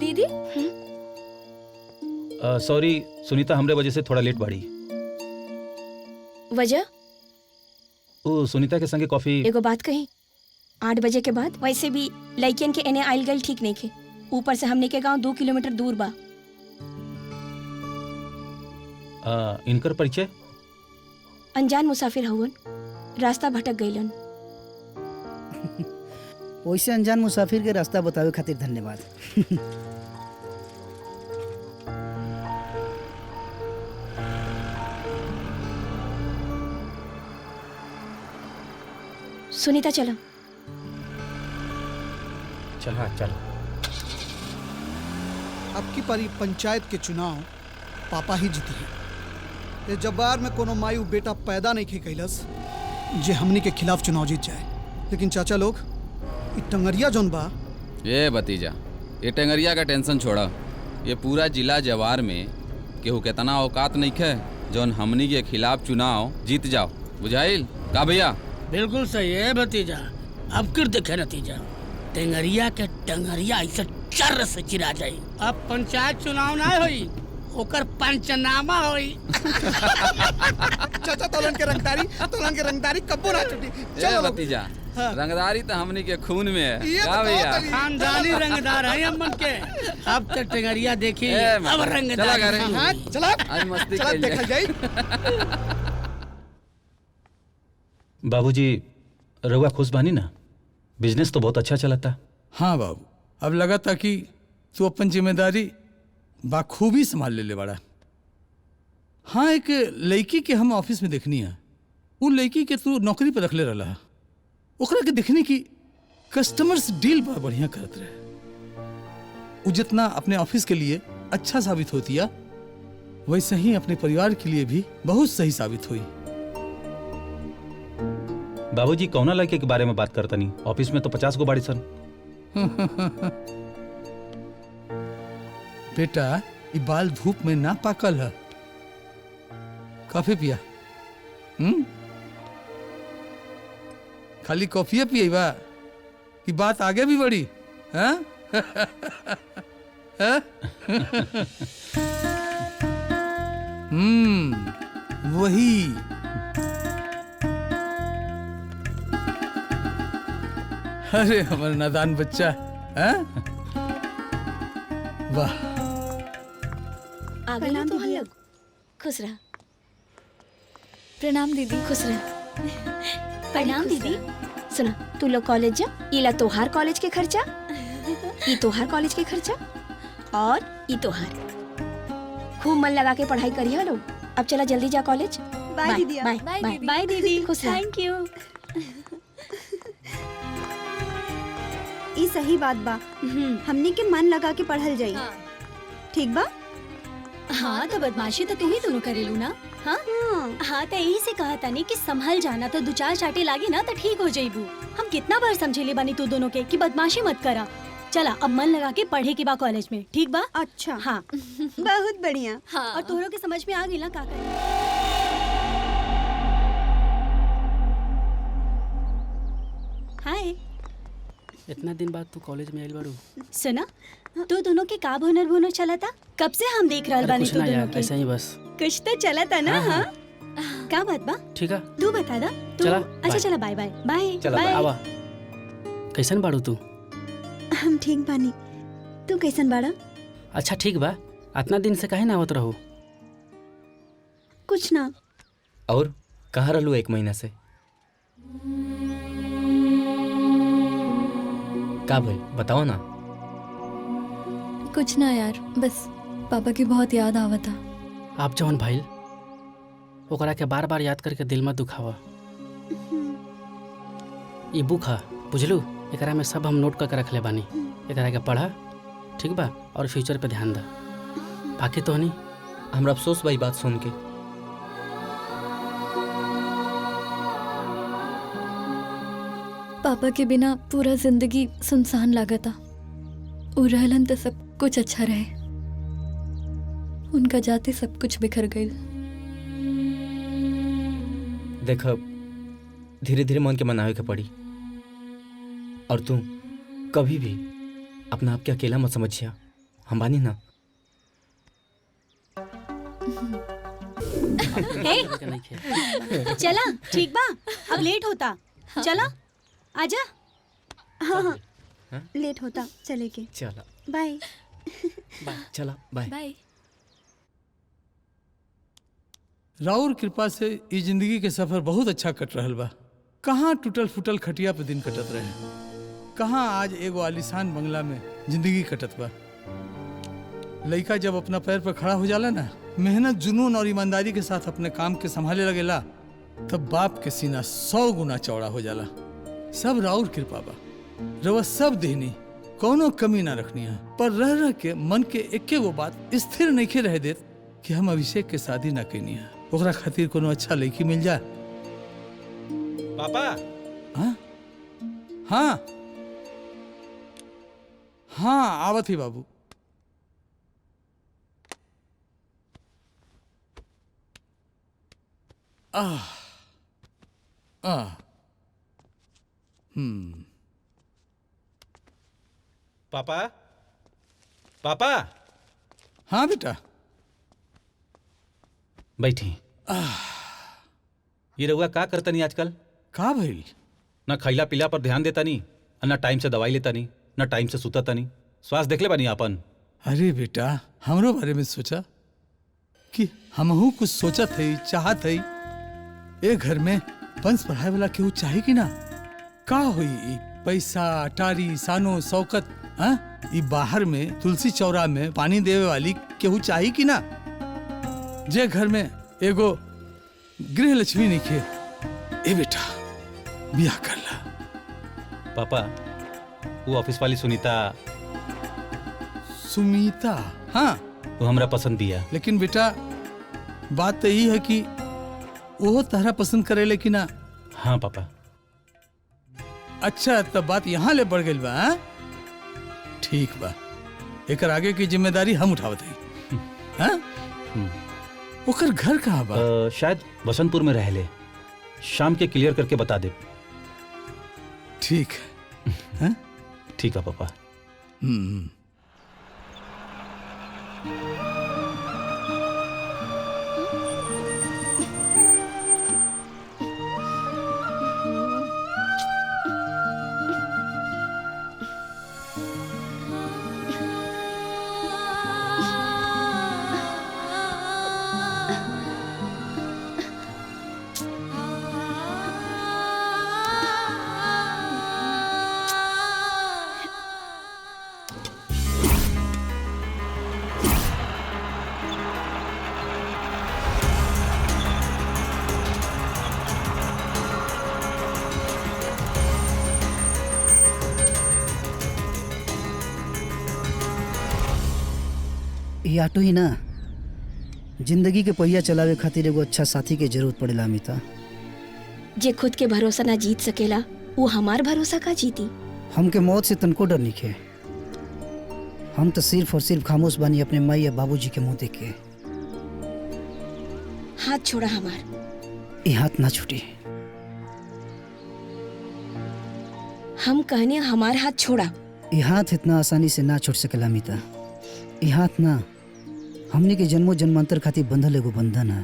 दीदी सॉरी सुनीता, हमरे वजह से थोड़ा लेट बाड़ी। वजह? ओ सुनीता के संगे कॉफी। एगो बात कही, 8 बजे के बाद वैसे भी लड़कियन के एने आइल गइल ठीक नहीं खे। ऊपर से हमने के गांव 2 किलोमीटर दूर बा। इनकर परिचय? अनजान मुसाफिर हवन, रास्ता भटक गइलन। वैसे अनजान मुसाफिर के रास्ता बतावे खातिर धन्यवाद। सुनीता चलो। चल हाँ चल। अब की पारी पंचायत के चुनाव पापा ही जीती है। ये जब्बार में कोनो मायू बेटा पैदा नहीं खे कैलस जे हमनी के खिलाफ चुनाव जीत जाए। लेकिन चाचा लोग ई टंगरिया जोन बा, ये भतीजा, ये टेंगरिया का टेंशन छोड़ा। ये पूरा जिला जवार में केहू केतना औकात नहीं खे जौन हमनी के खिलाफ चुनाव जीत जाओ। बुझाइल का भैया? बिल्कुल सही है भतीजा। अब किर देखे नतीजा, टेंगरिया के टंगरिया ऐसे चर से चिरा जाई। अब पंचायत चुनाव ना होई, ओकर पंचनामा होई। चाचा तोलन के रंगदारी कब्बो ना छूटी। चलो भतीजा, रंगदारी तो हमनी के खून में है। का भैया? खानदानी रंगदार है अमन के। अब तो टेंगरिया देखी, अब रंगदार। चला आज मस्ती चला कइल देखल जाए। जाई। बाबूजी रउआ खुश बानी ना? बिजनेस तो बहुत अच्छा चलता। हाँ बाबू, अब लगा था कि तू अपन जिम्मेदारी बाखूबी संभाल ले बड़ा। हाँ, एक लड़की के हम ऑफिस में देखनी है। वो लड़की के तू नौकरी पर रखले रहा, ओकरा के देखने की कस्टमर्स डील बड़ा बढ़िया करत रहे। वो जितना अपने ऑफिस के लिए अच्छा साबित होती है, वैसे ही अपने परिवार के लिए भी बहुत सही साबित हुई। बाबूजी कौना लड़के के बारे में बात करता नहीं? ऑफिस में तो 50 गो बाड़ी सन। बेटा, ये बाल धूप में ना पाकल है। कॉफी पिया? खाली कॉफी पिएबा कि बात आगे भी बढ़ी? हाँ? वही अरे हमारा नादान बच्चा। हाँ? वाह, आ गई ना तो हम लोग। खुश रह। प्रणाम दीदी। खुश रह। प्रणाम दीदी। सुना, तू लोग कॉलेज जा। इला तोहार कॉलेज के खर्चा, ई तोहार कॉलेज के खर्चा, और ई तोहार। खूब मन लगा के पढ़ाई करिए लोग। अब चला जल्दी जा कॉलेज। बाय दीदी। बाय बाय बाय दीदी। खुश रह। Thank you. ई सही बात बा, हमने के मन लगा के पढ़ल जाई। ठीक बा? हाँ तो बदमाशी तो तुम ही दोनों करेलू ना। हाँ हाँ तो यही से कहा था कि संभल जाना, तो दो चार चाटे लागे ना तो ठीक हो जाइबू। हम कितना बार समझेले बानी तू दोनों के कि बदमाशी मत करा। चला अब मन लगा के पढ़े के बा कॉलेज में। ठीक बा? अच्छा हाँ बहुत बढ़िया। हाँ। और तोहरों के समझ में आ गई ना का करे। हाय, इतना दिन बाद तू कॉलेज में आइल बाड़ू। सुना, तू दोनों के का भुनर भुनर चला था? कब से हम देख रहल बानी कुछ तू ना दोनों यार, के। ऐसा ही बस। कुछ तो चला था ना। हाँ, हाँ का बात बा? ठीक है, तू बता दा। तू चला, अच्छा बाय। चला, बाय बाय बाय चला बाय। आवा। कैसन बाड़ू तू? हम ठीक बानी, तू कैसन बाड़ा? अच्छा ठीक बा। इतना दिन से काहे ना आवत रहू? कुछ ना। और कहाँ रहलू 1 महीना से? का भाई बताओ ना। कुछ ना यार, बस पापा की बहुत याद आवता। आप जवन भाईल ओकरा के बार बार याद करके दिल में दुखावा। ये बुक है, बुझलू? एकरा में सब हम नोट करके रख ले बानी। एकरा के पढ़ा, ठीक बा? और फ्यूचर पे ध्यान दा। बाकी तो नहीं। हमरा अफसोस भाई बात सुन के। पापा के बिना पूरा जिंदगी सुनसान लागता। वो रहलन तो सब कुछ अच्छा रहे, उनका जाते सब कुछ बिखर गई। देख, धीरे धीरे मन के मनावे के पड़ी। और तू कभी भी अपना आप के अकेला मत समझिया, हम बानी ना। चला ठीक बा, अब लेट होता। चला आजा। हाँ हाँ लेट होता, चले के। चला बाय। चला बाय। बाय। राउर कृपा से ये जिंदगी के सफर बहुत अच्छा कट रहल बा। कहाँ टूटल फूटल खटिया पे दिन कटत रहे, कहाँ आज एगो आलीशान बंगला में जिंदगी कटत बा। लड़का जब अपना पैर पर खड़ा हो जाला ना, मेहनत, जुनून और ईमानदारी के साथ अपने काम के संभाले लगेला, तब बाप के सीना 100 गुना चौड़ा हो जाला। सब राउर कृपा बा। रवा सब देनी, कोनो कमी ना रखनी है। पर रह रह के मन के एके गो बात स्थिर नहीं रह देत कि हम अभिषेक के शादी ना करनी है। ओकरा खातिर कोनो अच्छा लड़की मिल जाए। पापा। हाँ हाँ हाँ, आवत ही बाबू। आह आह पापा। पापा। हाँ बेटा, बैठी। ये रहुआ का करता नहीं आजकल? का भइल? ना खैला पीला पर ध्यान देता नहीं, ना टाइम से दवाई लेता नहीं, ना टाइम से सुता नहीं। स्वास्थ्य देख ले बानी आपन। अरे बेटा, हमरो बारे में सोचा कि हमहू कुछ सोचत है, चाहत है। ए घर में वंश पढ़ाए वाला केहू चाहे कि ना? का हुई पैसा अटारी सानो शौकत, हाँ? ई बाहर में तुलसी चौरा में पानी देवे वाली केहू चाहे कि ना? जे घर में एगो गृह लक्ष्मी निके, ए बेटा बियाह कर ला। पापा, वो ऑफिस वाली सुनीता। सुमीता? हाँ, वो हमरा पसंद भी है। लेकिन बेटा बात तो यही है कि वो तारा पसंद करे, लेकिन ना। हाँ पापा। अच्छा, तब बात यहाँ ले बढ़ गई बा। हाँ? ठीक बा, एक आगे की जिम्मेदारी हम उठावत है। हाँ? ओकर घर कहाँ बा? शायद बसंतपुर में रह ले। शाम के क्लियर करके बता दे। ठीक है। ठीक है पापा। ये ऑटो ही ना, जिंदगी के पहिया चलावे खातिर एगो अच्छा साथी के जरूरत पड़ेला अमिता। जे खुद के भरोसा ना जीत सकेला, वो हमार भरोसा का जीती? हमके मौत से तनको डर नहीं है। हम तो सिर्फ और सिर्फ खामोश बानी अपने माई या बाबूजी के मुंह देख के। हाथ छोड़ा हमार। ये हाथ ना छूटे। हम कहने हमार हाथ छोड़ा। ये हाथ इतना आसानी से ना छूट सकेला अमिता। ये हाथ ना हमने के जन्मों जन्मांतर खातिर बंधल एगो बंधन है।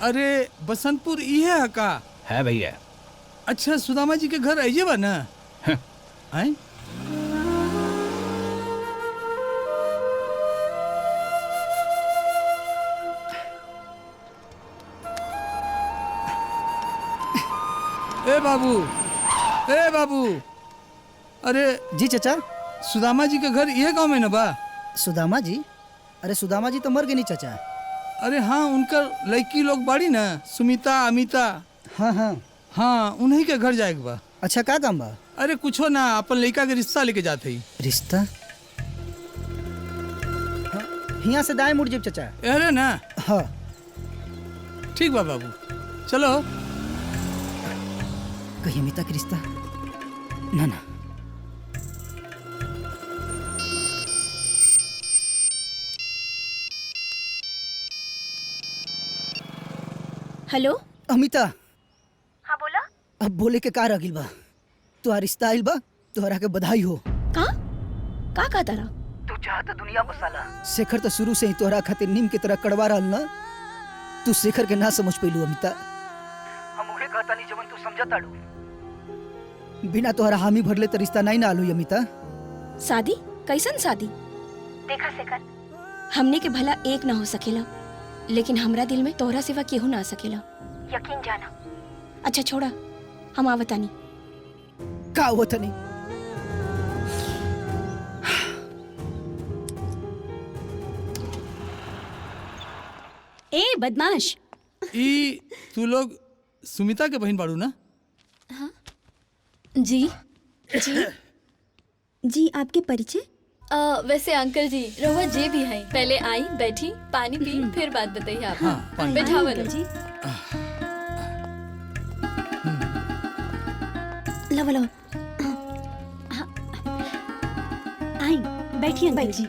अरे बसंतपुर ये है का? है भैया। अच्छा, सुदामा जी के घर आइए बा ना? आए? ए बाबू, ए बाबू। अरे जी चाचा। सुदामा जी के घर ये गांव में ना बा? सुदामा जी? अरे सुदामा जी तो मर गए नहीं चाचा। अरे हाँ, उनका लड़की लोग बाड़ी ना, सुमिता अमिता। हाँ हाँ हाँ, उन्हीं के घर जाएगा बा। अच्छा, का काम बा? अरे कुछो ना, अपन लड़का के रिश्ता लेके जाते ही। रिश्ता? हाँ, यहाँ से दाएं मुड़ जाइए चाचा। अरे ना। हाँ ठीक बा बाबू, चलो। कहीं अमिता के रिश्ता? ना ना। हेलो अमिता। हाँ बोला। अब बोले के का रगिल बा? तुहार रिश्ता आइल बा, तुहरा के बधाई हो। का तारा? तू चाहत दुनिया बसाला। शेखर तो शुरू से ही तोहरा खातिर नीम की तरह कड़वा रहल ना। तू शेखर के ना समझ पैलू अमिता। हम उहे कहता नहीं जवन तू समझत आड़ू। बिना तोहरा हामी भरले तो रिश्ता नहीं ना आलू अमिता। शादी? कैसन शादी? देखा शेखर, हमने के भला एक ना हो सकेला, लेकिन हमरा दिल में तोहरा सिवा केहू ना आ सकेला, यकीन जाना। अच्छा छोड़ा, हम आवतानी। का होता नहीं? ए बदमाश, ई तू लोग सुमिता के बहन बाड़ू ना? जी जी जी, आपके परिचय? वैसे अंकल जी रहुआ जे भी है, पहले आई बैठी पानी पी फिर बात बताइए आप। हाँ, बैठावा लो। जी लो लो, आई बैठिए अंकल जी।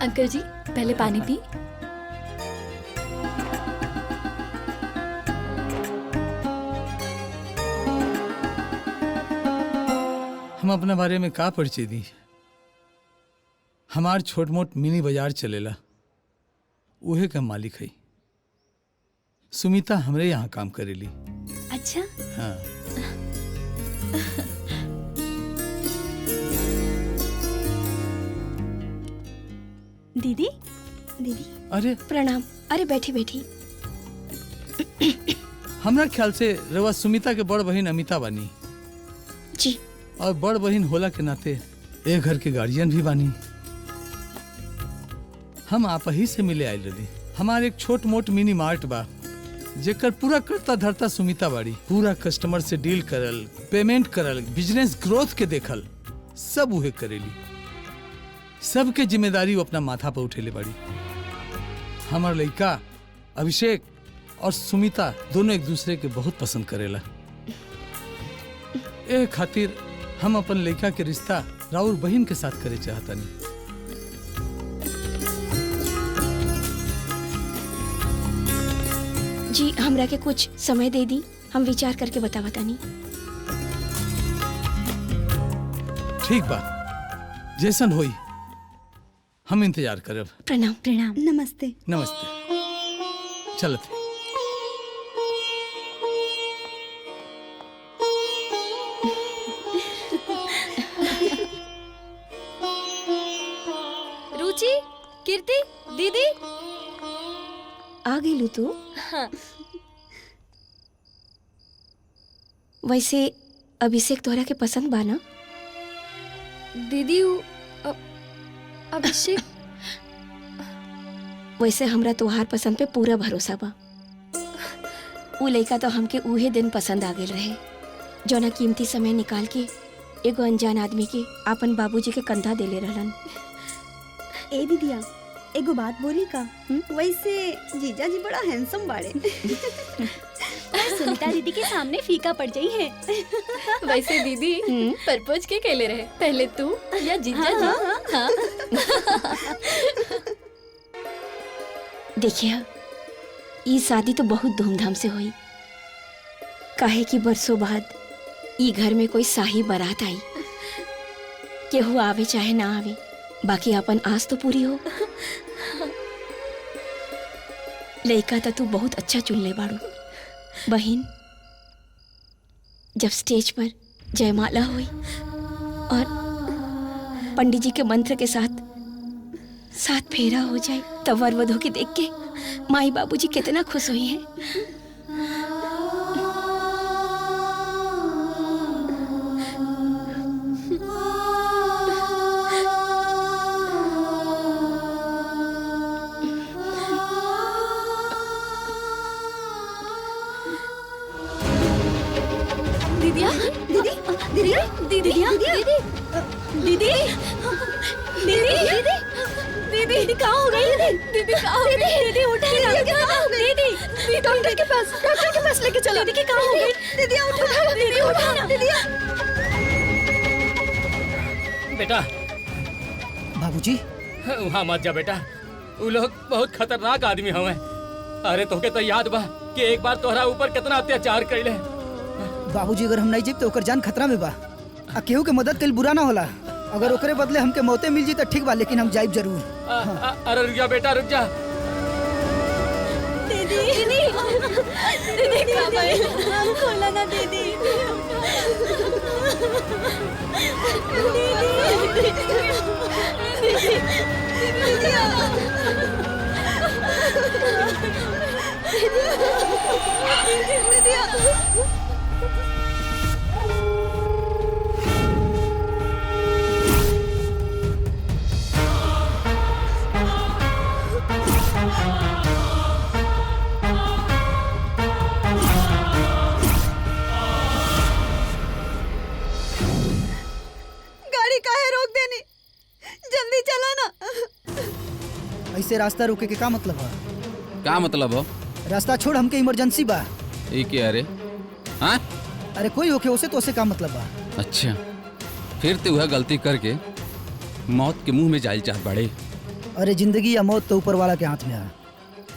अंकल जी पहले पानी पी। हम अपना बारे में का परिचय दी? हमार छोट मोट मिनी बाजार चलेला, उहे का मालिक है। सुमिता हमरे यहाँ काम करेली। अच्छा। हाँ। दीदी दीदी अरे प्रणाम। अरे बैठी बैठी। हमरा ख्याल से रवा सुमिता के बड़ बहन अमिता बानी। जी। और बड़ बहन होला के नाते एक घर के गार्जियन भी बानी। हम आप ही से मिले आयल रही। हमारे एक छोट मोट मिनी मार्ट बा, जेकर पूरा करता धरता सुमिता बाड़ी। पूरा कस्टमर से डील करल, पेमेंट करल, बिजनेस ग्रोथ के देखल, सब उहे करेली। सबके जिम्मेदारी वो अपना माथा पर उठेले बाड़ी। हमार लड़का अभिषेक और सुमिता दोनों एक दूसरे के बहुत पसंद करेला। ए खातिर हम अपन लड़का के रिश्ता राउर बहन के साथ करे चाहतानी। जी हमरा के कुछ समय दे दी, हम विचार करके बतानी। ठीक बा, जैसन होई हम इंतजार करब। प्रणाम। प्रणाम। नमस्ते। नमस्ते। चलते। रुचि, कीर्ति, दीदी आ गई तू? हाँ। वैसे अभिषेक तोहरा के पसंद बा ना? दीदी अभिषेक वैसे हमरा तोहार पसंद पे पूरा भरोसा बा। उ लड़का तो हमके उहे दिन पसंद आ गेल रहे, जौना कीमती समय निकाल के एगो अनजान आदमी के अपन बाबूजी के कंधा देले रहलन। ए दीदिया, एगो बात बोली का? वैसे जीजा जी बड़ा हैंडसम बाड़े। सुनीता दीदी के सामने फीका पड़ जाई है। वैसे दीदी प्रपोज के केले रहे, पहले तू या जीजा जी? हाँ। देखिए, ई शादी तो बहुत धूमधाम से हुई, काहे कि बरसों बाद ई घर में कोई शाही बारात आई। केहू आवे चाहे ना आवे, बाकी अपन आस तो पूरी हो। लड़का तो तू बहुत अच्छा चुन ले बाड़ू। बहन, जब स्टेज पर जयमाला हुई और पंडित जी के मंत्र के साथ साथ फेरा हो जाए, तब वर वधू के देख के माई बाबूजी कितना खुश हुई हैं। दीदिया, दीदी, दीदिया, दीदिया, दीदी, दीदी, दीदी, दीदी कहाँ हो गई? दीदी कहाँ हो गई? दीदी उठिए ना, दीदी, डॉक्टर के पास लेके चलो। दीदी कहाँ हो गई? दीदी उठो, दीदी उठो ना, दीदी। बेटा बाबूजी, वहाँ मत जा बेटा, वो लोग बहुत खतरनाक आदमी हवे। अरे तोके तो याद बा कि एक बार तोहरा ऊपर कितना अत्याचार कइले। बाबूजी अगर हम नहीं जीत तो ओकर जान खतरा में बा। आ केहू के मदद कइल बुरा ना होला। अगर ओकरे बदले हमके मौतें मिल जी तो ठीक बा, लेकिन हम जाइब जरूर। अरे रुक जा बेटा, रुक जा। दीदी, दीदी, दीदी कहाँ गई? खोला ना दीदी। गाड़ी काहे रोक देनी? जल्दी चला ना। ऐसे रास्ता रोके के का मतलब है? का मतलब हो? रास्ता छोड़, हमके इमरजेंसी बा। ये क्या रे? हाँ? अरे कोई होके उसे तो उसे का मतलब बा? अच्छा, फिर तो वह गलती करके मौत के मुंह में जाइल चाहत बड़े। अरे जिंदगी या मौत तो ऊपर वाला के हाथ में है,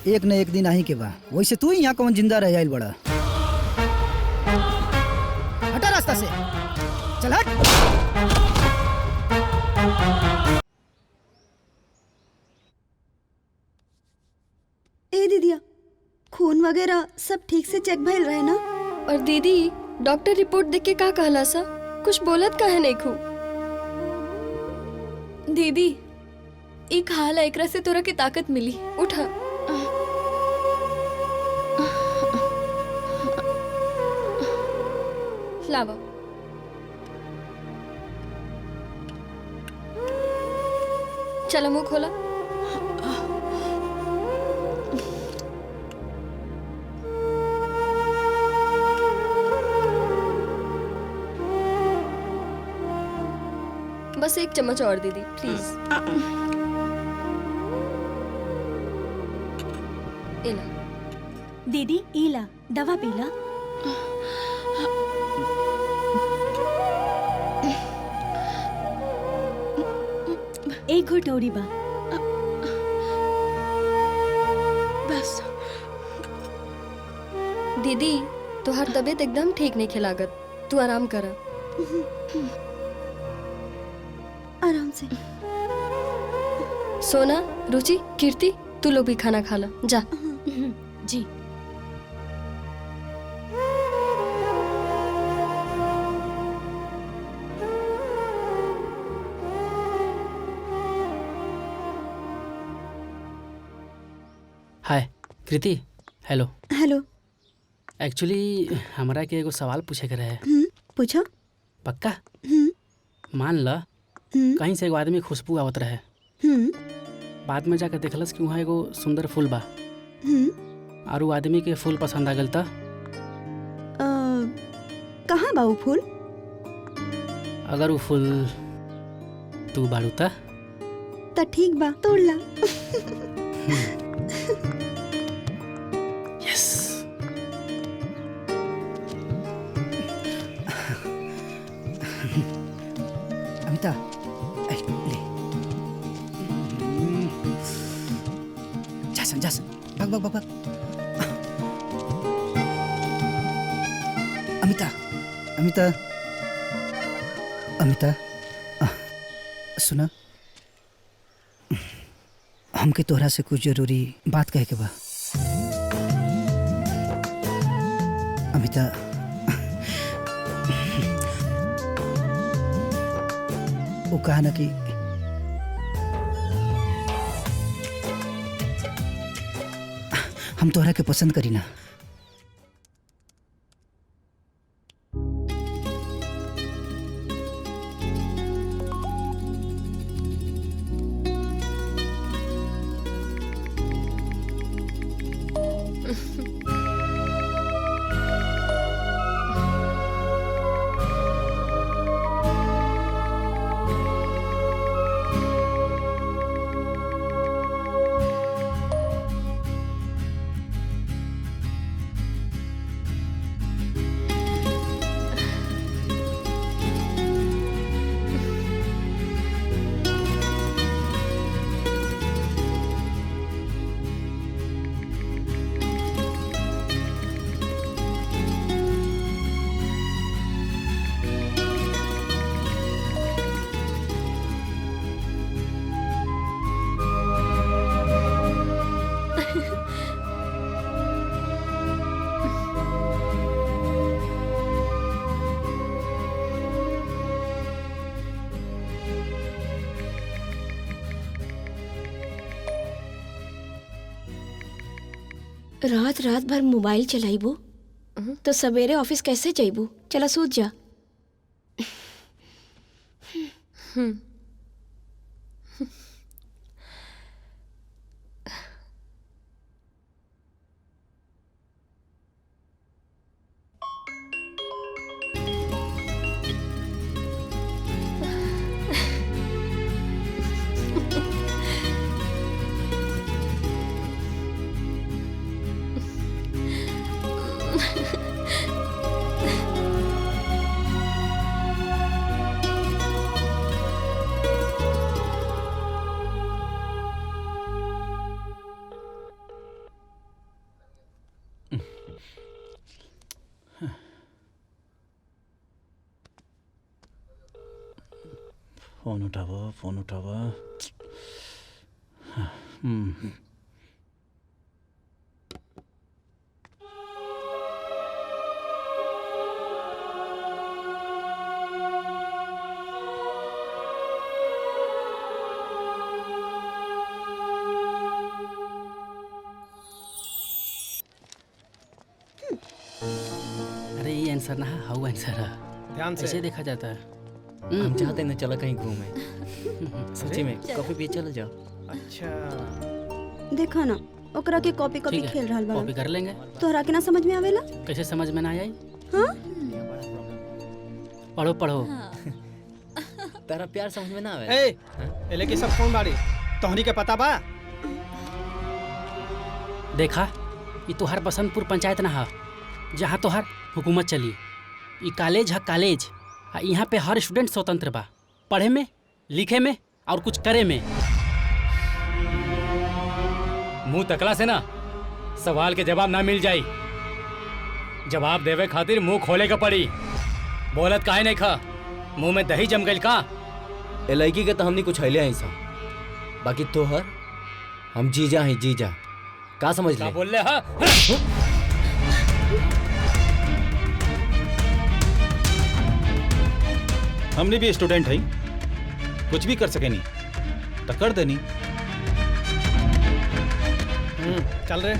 एक न एक दिन आही के बा। वैसे तू यहाँ कौन जिंदा रह आइल बड़ा? हटा रास्ता से, चल हट। ए दीदिया, खून वगैरह सब ठीक से चेक भइल रहे ना? और दीदी डॉक्टर रिपोर्ट देख के का कहला सा? कुछ बोलत काहे नहीं खू? दीदी ई खाला एकरा से तोरा की ताकत मिली। उठा। लावा। चलो मुंह खोला। बस एक चम्मच और दीदी प्लीज। इला दीदी इला दवा पीला। एक घुट औरी बा। बस। दीदी तोहर तबीयत एकदम ठीक नहीं खिलागत, तू आराम करा। आराम से। सोना, रुचि, कीर्ति, तू लोग भी खाना खा ला जा। जी। हाय कृति। हेलो। हेलो। एक्चुअली हमरा के एगो सवाल पूछे के रहे। पूछो। पक्का? मान ला कहीं से एगो आदमी खुशबू आवत रहे, बाद में जाकर देखलस कि वहाँ एगो सुंदर फूल बा, और वो आदमी के फूल पसंद आ गल त कहाँ बा वो फूल? अगर वो फूल तू बाड़ू त ठीक बा, तोड़ ला। यस। अमिता, ले जासन जासन, भाग भाग भाग भाग। अमिता अमिता अमिता, सुना, हमके तोहरा से कुछ जरूरी बात कहे के बा। अमिता, वो कहा ना कि हम तोहरा के पसंद करी ना। रात रात भर मोबाइल चलाइबो तो सवेरे ऑफिस कैसे जाइबू? चला सूत जा। फोन उठावा, फोन उठावा। अरे ये आंसर ना है, हाउ आंसर है। ध्यान से। ऐसे देखा जाता है। हम चाहते हैं चला कहीं घूमे। सच्ची में कॉफी पिए चल जाओ। अच्छा देखा ना ओकरा के कॉपी कॉपी ठीक है, खेल रहल बा। कॉपी कर लेंगे। तोहरा के ना समझ में आवेला? कैसे समझ में ना आई? हाँ? पढ़ो पढ़ो। तारा प्यार समझ में ना आवे। ए लेके सब फोन बाड़ी तोहनी के पता बा? देखा ये तोहार बसंतपुर पंचायत ना है जहाँ तोहार हुकूमत चली। ये कॉलेज है कॉलेज। यहाँ पे हर स्टूडेंट स्वतंत्र बा, पढ़े में, लिखे में और कुछ करे में। मुंह तकला से ना सवाल के जवाब ना मिल जाई। जवाब देवे खातिर मुंह खोले का पड़ी। बोलत काहे नहीं खा? मुंह में दही जम गइल का? ए लड़की के तो हमनी कुछ हैले हैं सब। बाकी तोहर हम जीजा हैं जीजा। का समझ ले? बोल ले हा? हमने भी स्टूडेंट है, कुछ भी कर सके नहीं तो कर देनी। चल रहे।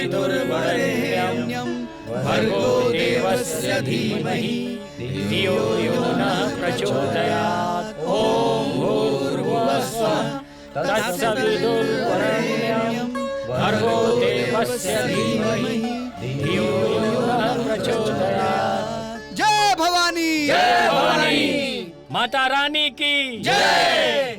तत्सवितुर्वरेण्यं भर्गो देवस्य धीमहि धियो यो नः प्रचोदयात्। ॐ भूर्भुवस्सुवः तत्सवितुर्वरेण्यं भर्गो देवस्य धीमहि धियो यो नः प्रचोदयात्। जय भवानी। जय भवानी। माता रानी की जय।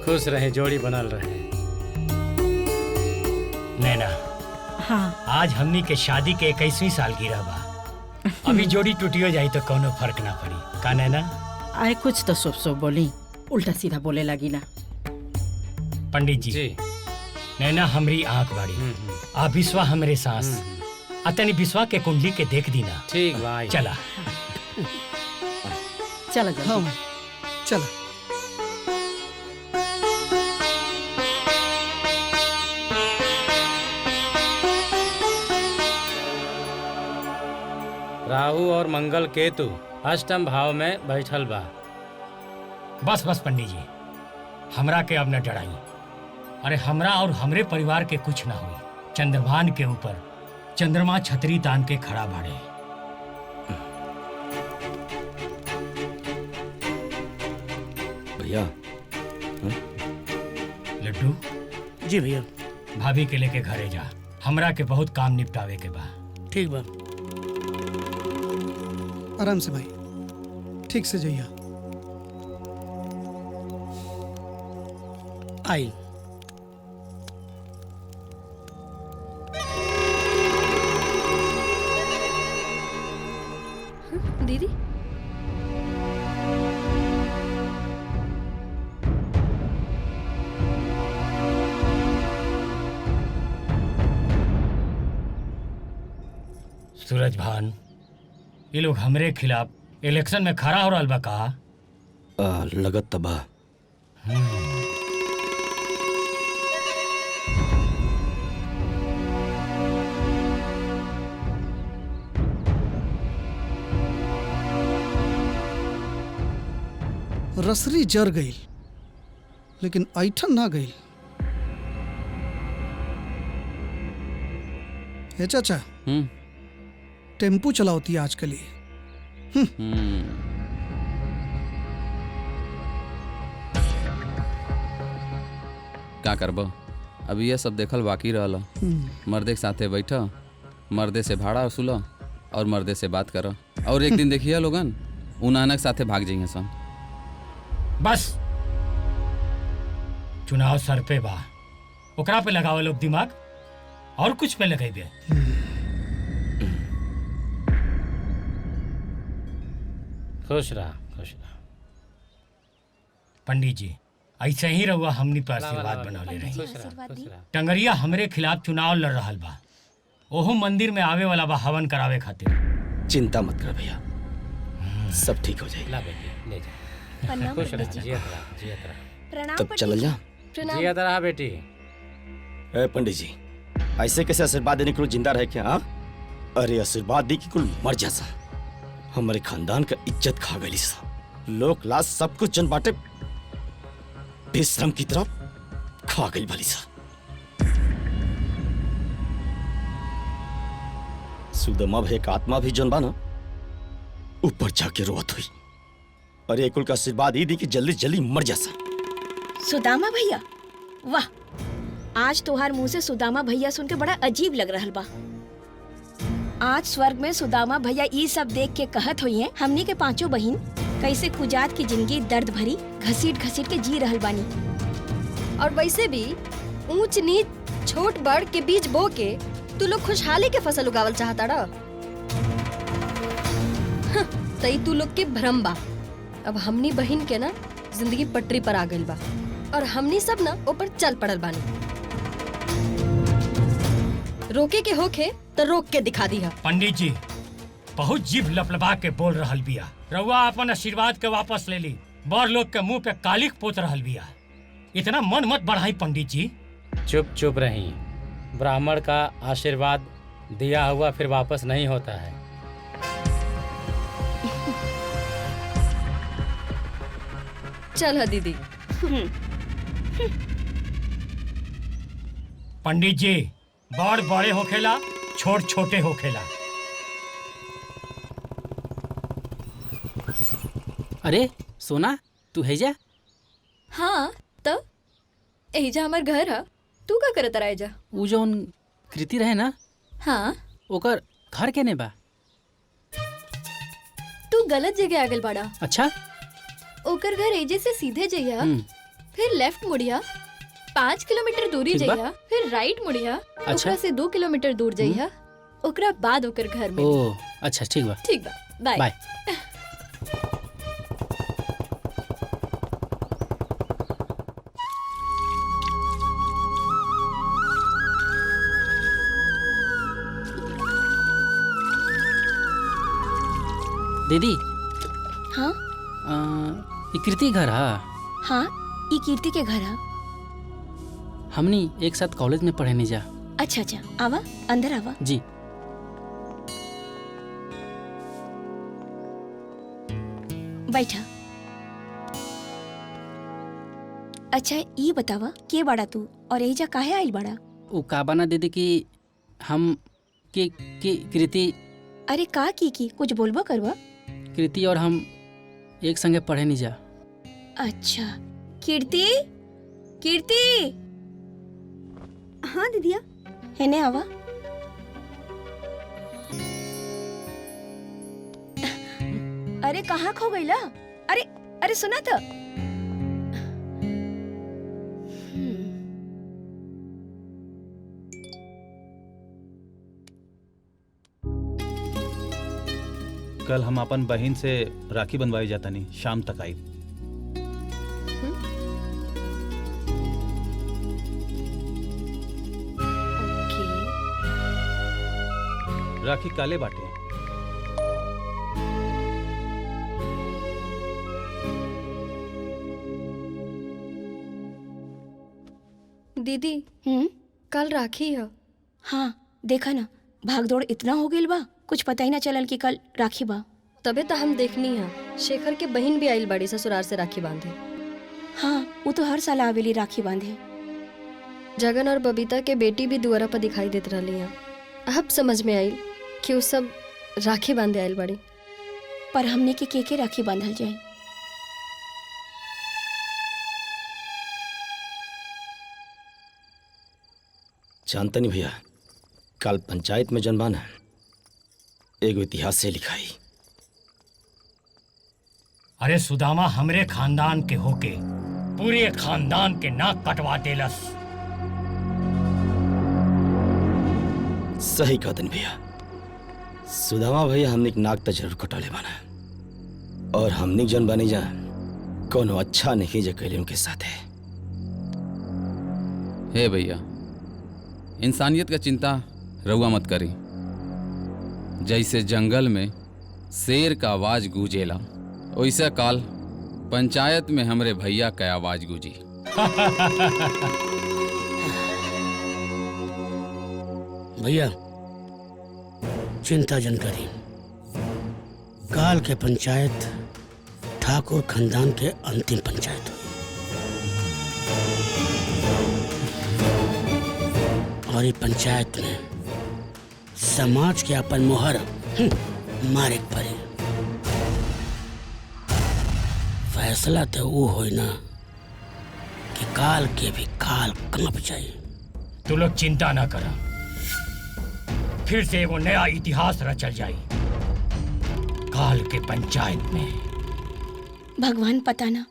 खुश रहे, जोड़ी बनल रहे। नैना, हाँ आज हमनी के शादी के 21वीं सालगिरह बा। अभी जोड़ी टूटियो जाई तो कोनो फर्क ना पड़ी का नैना? आए कुछ तो शुभ शुभ बोली, उल्टा सीधा बोले लगी ना। पंडित जी, नैना हमरी आंख बाड़ी, आ विश्वा हमरे सांस। अतनी विश्वा के कुंडली के देख दी ना। ठीक भाई। चला चला हम चला। राहु और मंगल केतु अष्टम भाव में बैठल बा। बस बस पंडित जी, हमरा के अब न डराई। अरे हमरा और हमरे परिवार के कुछ ना हुई। चंद्रभान के ऊपर चंद्रमा छतरी तान के खड़ा बाड़े। भैया लड्डू, जी भैया। भाभी के लेके घरे जा, हमरा के बहुत काम निपटावे के बा। ठीक बा। आराम से भाई, ठीक से जइया। आई। दीदी सूरज भान, ये लोग हमरे खिलाफ इलेक्शन में खड़ा हो रहल बा का? लगत तबा। रसरी जर गई लेकिन ऐठन ना गई। हे चाचा, टेम्पू चलाती है आजकल ये। का करब, अभी ये सब देखल बाकी रहला। मर्दे के साथे बैठा, मर्दे से भाड़ा वसूला और मर्दे से बात करा, और एक दिन देखिए लोगन उ नानक साथे भाग जाइए सन। बस चुनाव सर पे बा, ओकरा पे लगावे लोग दिमाग, और कुछ पे लगाइबे। खुश रहा, खुश रहा। पंडित जी, ऐसे ही रहुआ हमनी पर आशीर्वाद बनौले रही। टंगरिया हमरे खिलाफ चुनाव लड़ रहल बा, ओहो मंदिर में आवे वाला बा हवन करावे खातिर। चिंता मत कर भैया, सब ठीक हो जाएगा। ला बेटी, ले जा। प्रणाम खुश रहा, पंडित जी। जियत रहा, जियत रहा। प्रणाम तब चल जा। प्रणाम। जियत रहा बेटी। ए पंडित जी, ऐसे कैसे आशीर्वाद देने के लिए जिंदा रहे क्या? हाँ, अरे आशीर्वाद दी कि कुल मर जा सा। हमारे खानदान का इज्जत खा गई सा, लोक लाज सब कुछ जन बाटे बेशरम की तरफ खा गई भली सा। सुदमा भय का आत्मा भी जन बाना ऊपर जाके रोवत हुई। अरे कुल का आशीर्वाद ही दी कि जल्दी जल्दी मर जा सा। सुदामा भैया, वाह, आज तोहार मुंह से सुदामा भैया सुन के बड़ा अजीब लग रहल बा। आज स्वर्ग में सुदामा भैया ये सब देख के कहत हुई हैं, हमनी के पांचों बहिन कैसे खुजात की जिंदगी दर्द भरी घसीट घसीट के जी रहल बानी। और वैसे भी ऊंच नीच छोट बड़ के बीच बो के तू लोग खुशहाली के फसल उगावल चाहता रहा। तई तू लोग के भ्रम बा। अब हमनी बहिन के ना जिंदगी पटरी पर आ गइल बा, और हमनी सब ना ऊपर चल पड़ल बानी। रोके के होखे तो रोक के दिखा दिया। पंडित जी, बहुत जीभ लपलपा के बोल रहल बिया। रउआ अपन आशीर्वाद के वापस ले ली, बड़ लोग के मुंह पे कालिक पोत रहल बिया। इतना मन मत बढ़ाई पंडित जी। चुप चुप रही, ब्राह्मण का आशीर्वाद दिया हुआ फिर वापस नहीं होता है। चल है दीदी। पंडित जी, बड़ बड़े होखेला, छोट छोटे होखेला। अरे सोना, तू है जा? हाँ, तो एहिजा हमार घर है। तू का करत रहे जा? उ जौन कृति रहे ना, हाँ, ओकर घर केने बा? तू गलत जगह आ गल बाड़ा। अच्छा, ओकर घर एजे से सीधे जइया, फिर लेफ्ट मुड़िया, 5 किलोमीटर दूरी ठीक बा। जइया, फिर राइट मुड़िया, अच्छा। ओकरा से 2 किलोमीटर दूर जइया, ओकरा बाद ओकर घर में। ओ अच्छा, ठीक बा। ठीक बा, बाय। बाय। दीदी, हाँ ये कृति घर है? हाँ, ई कीर्ति के घर है। हमनी एक साथ कॉलेज में पढ़े नहीं जा। अच्छा अच्छा, आवा अंदर आवा। जी। बैठा। अच्छा ई बतावा, के बाड़ा तू और एजा काहे आइल बाड़ा? वो का बना दीदी कि हम की कृति। अरे का की कुछ बोलबा करवा? कृति और हम एक संगे पढ़े नहीं जा। अच्छा, कीर्ति, कीर्ति, हाँ दीदिया। हेने आवा। अरे कहाँ खो गईला? अरे अरे सुना था। कल हम अपन बहन से राखी बनवाई जाता नहीं, शाम तक आई। राखी काले बाटे। दीदी कल राखी है। हाँ देखा ना, भागदौड़ इतना हो गई बा, कुछ पता ही ना चलल कि कल राखी बा। तबे तो हम देखनी है शेखर के बहन भी आइल बड़ी ससुराल से राखी बांधे। हाँ वो तो हर साल आवेली राखी बांधे। जगन और बबीता के बेटी भी दुआरा पर दिखाई देत रही है। अब समझ में आई कि वो सब राखी बांधे आइल बड़ी। पर हमने के राखी बांधल जाए? जानता नहीं भैया, कल पंचायत में जनबाना एक इतिहास से लिखाई। अरे सुदामा हमरे खानदान के होके पूरे खानदान के नाक कटवा देलस। सही कहा तनी भैया, सुदामा भैया हमने नाक तो जरूर कटौले बना, और हमने जन बने जा कोनो अच्छा नहीं जो कैले उनके साथ है। हे भैया, इंसानियत का चिंता रउआ मत करी। जैसे जंगल में शेर का आवाज गूंजेला, वैसे काल पंचायत में हमरे भैया का आवाज गूंजी। भैया चिंता जन करी, काल के पंचायत ठाकुर खानदान के अंतिम पंचायत हुई, और ये पंचायत में समाज के अपन मोहर मारे पड़े। फैसला तो वो होई ना कि काल के भी काल कांप जाए। तू लोग चिंता ना करा, फिर से वो नया इतिहास रचल जाई काल के पंचायत में। भगवान पता ना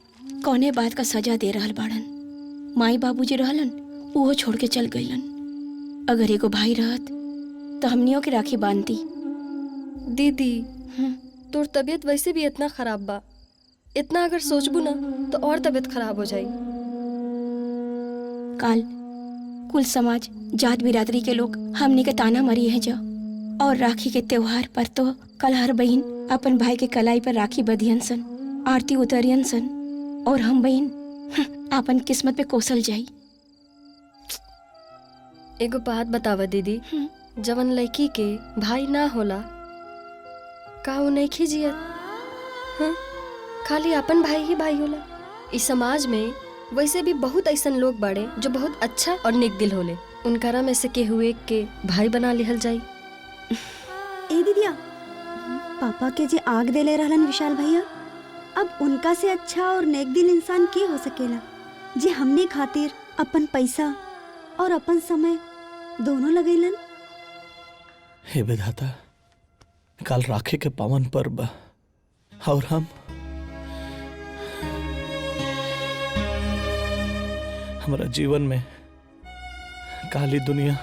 कौने बात का सजा दे रहल बाड़न। माई बाबूजी रहलन, वो छोड़ के चल गईलन। अगर एगो भाई रहत तो हमनियों की राखी बांधती। दीदी तोर तबीयत वैसे भी इतना खराब बा, इतना अगर सोचबू ना तो और तबीयत खराब हो जाई। काल कुल समाज जात बिरादरी के लोग हमनी के ताना मरी है जा, और राखी के त्योहार पर तो कल हर बहन अपन भाई के कलाई पर राखी बधियन सन, आरती उतरियन सन, और हम बहन अपन किस्मत पे कोसल जाई। एगो बात बतावा दीदी, जवन लड़की के भाई ना होला का वो नहीं खिजियत? हाँ? खाली अपन भाई ही भाई होला। इस समाज में वैसे भी बहुत ऐसन लोग बाड़े जो बहुत अच्छा और नेक दिल होले, उनकरा में से केहू एक के भाई बना लिहल जाई। ए दीदिया, पापा के जे आग देले रहलन विशाल भैया, अब उनका से अच्छा और नेक दिल इंसान के हो सकेला जे हमने खातिर अपन पैसा और अपन समय दोनों लगैलन। हे विधाता, कल राखी के पावन पर्व बा, और हमारा जीवन में काली दुनिया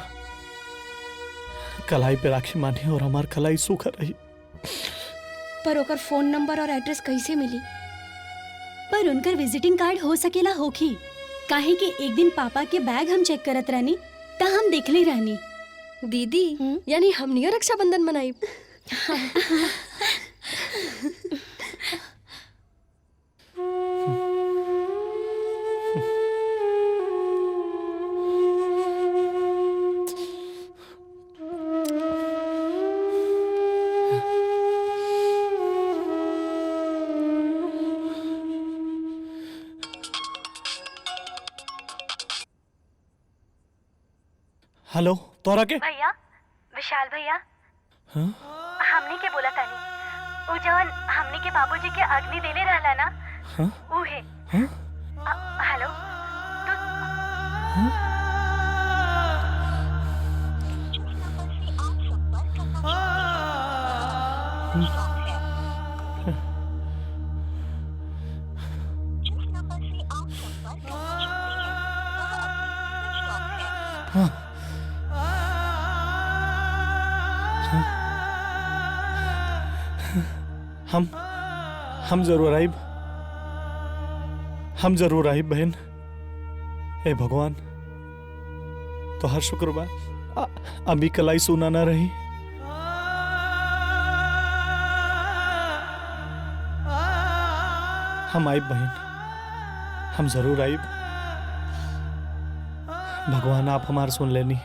कलाई पे राखी मानी और हमार कलाई सूखा रही। पर ओकर फोन नंबर और एड्रेस कैसे मिली? पर उनकर विजिटिंग कार्ड हो सकेला होखी, काहे कि एक दिन पापा के बैग हम चेक करत रहनी ता हम देखले रहनी। दीदी यानी हमनियो रक्षाबंधन मनाई। हेलो, तोरा के भैया, विशाल भैया, हाँ? हमनी के बोला तानी, उ जवन हमनी के बाबूजी के अग्नि देले रहला ना, हाँ? उहे। हाँ? हेलो, तू हम जरूर आइब, हम जरूर आइब बहन। ए भगवान तो हर शुक्र बा अभी कलाई सुना ना रही। हम आइब बहन, हम जरूर आइब। भगवान आप हमार सुन लेनी।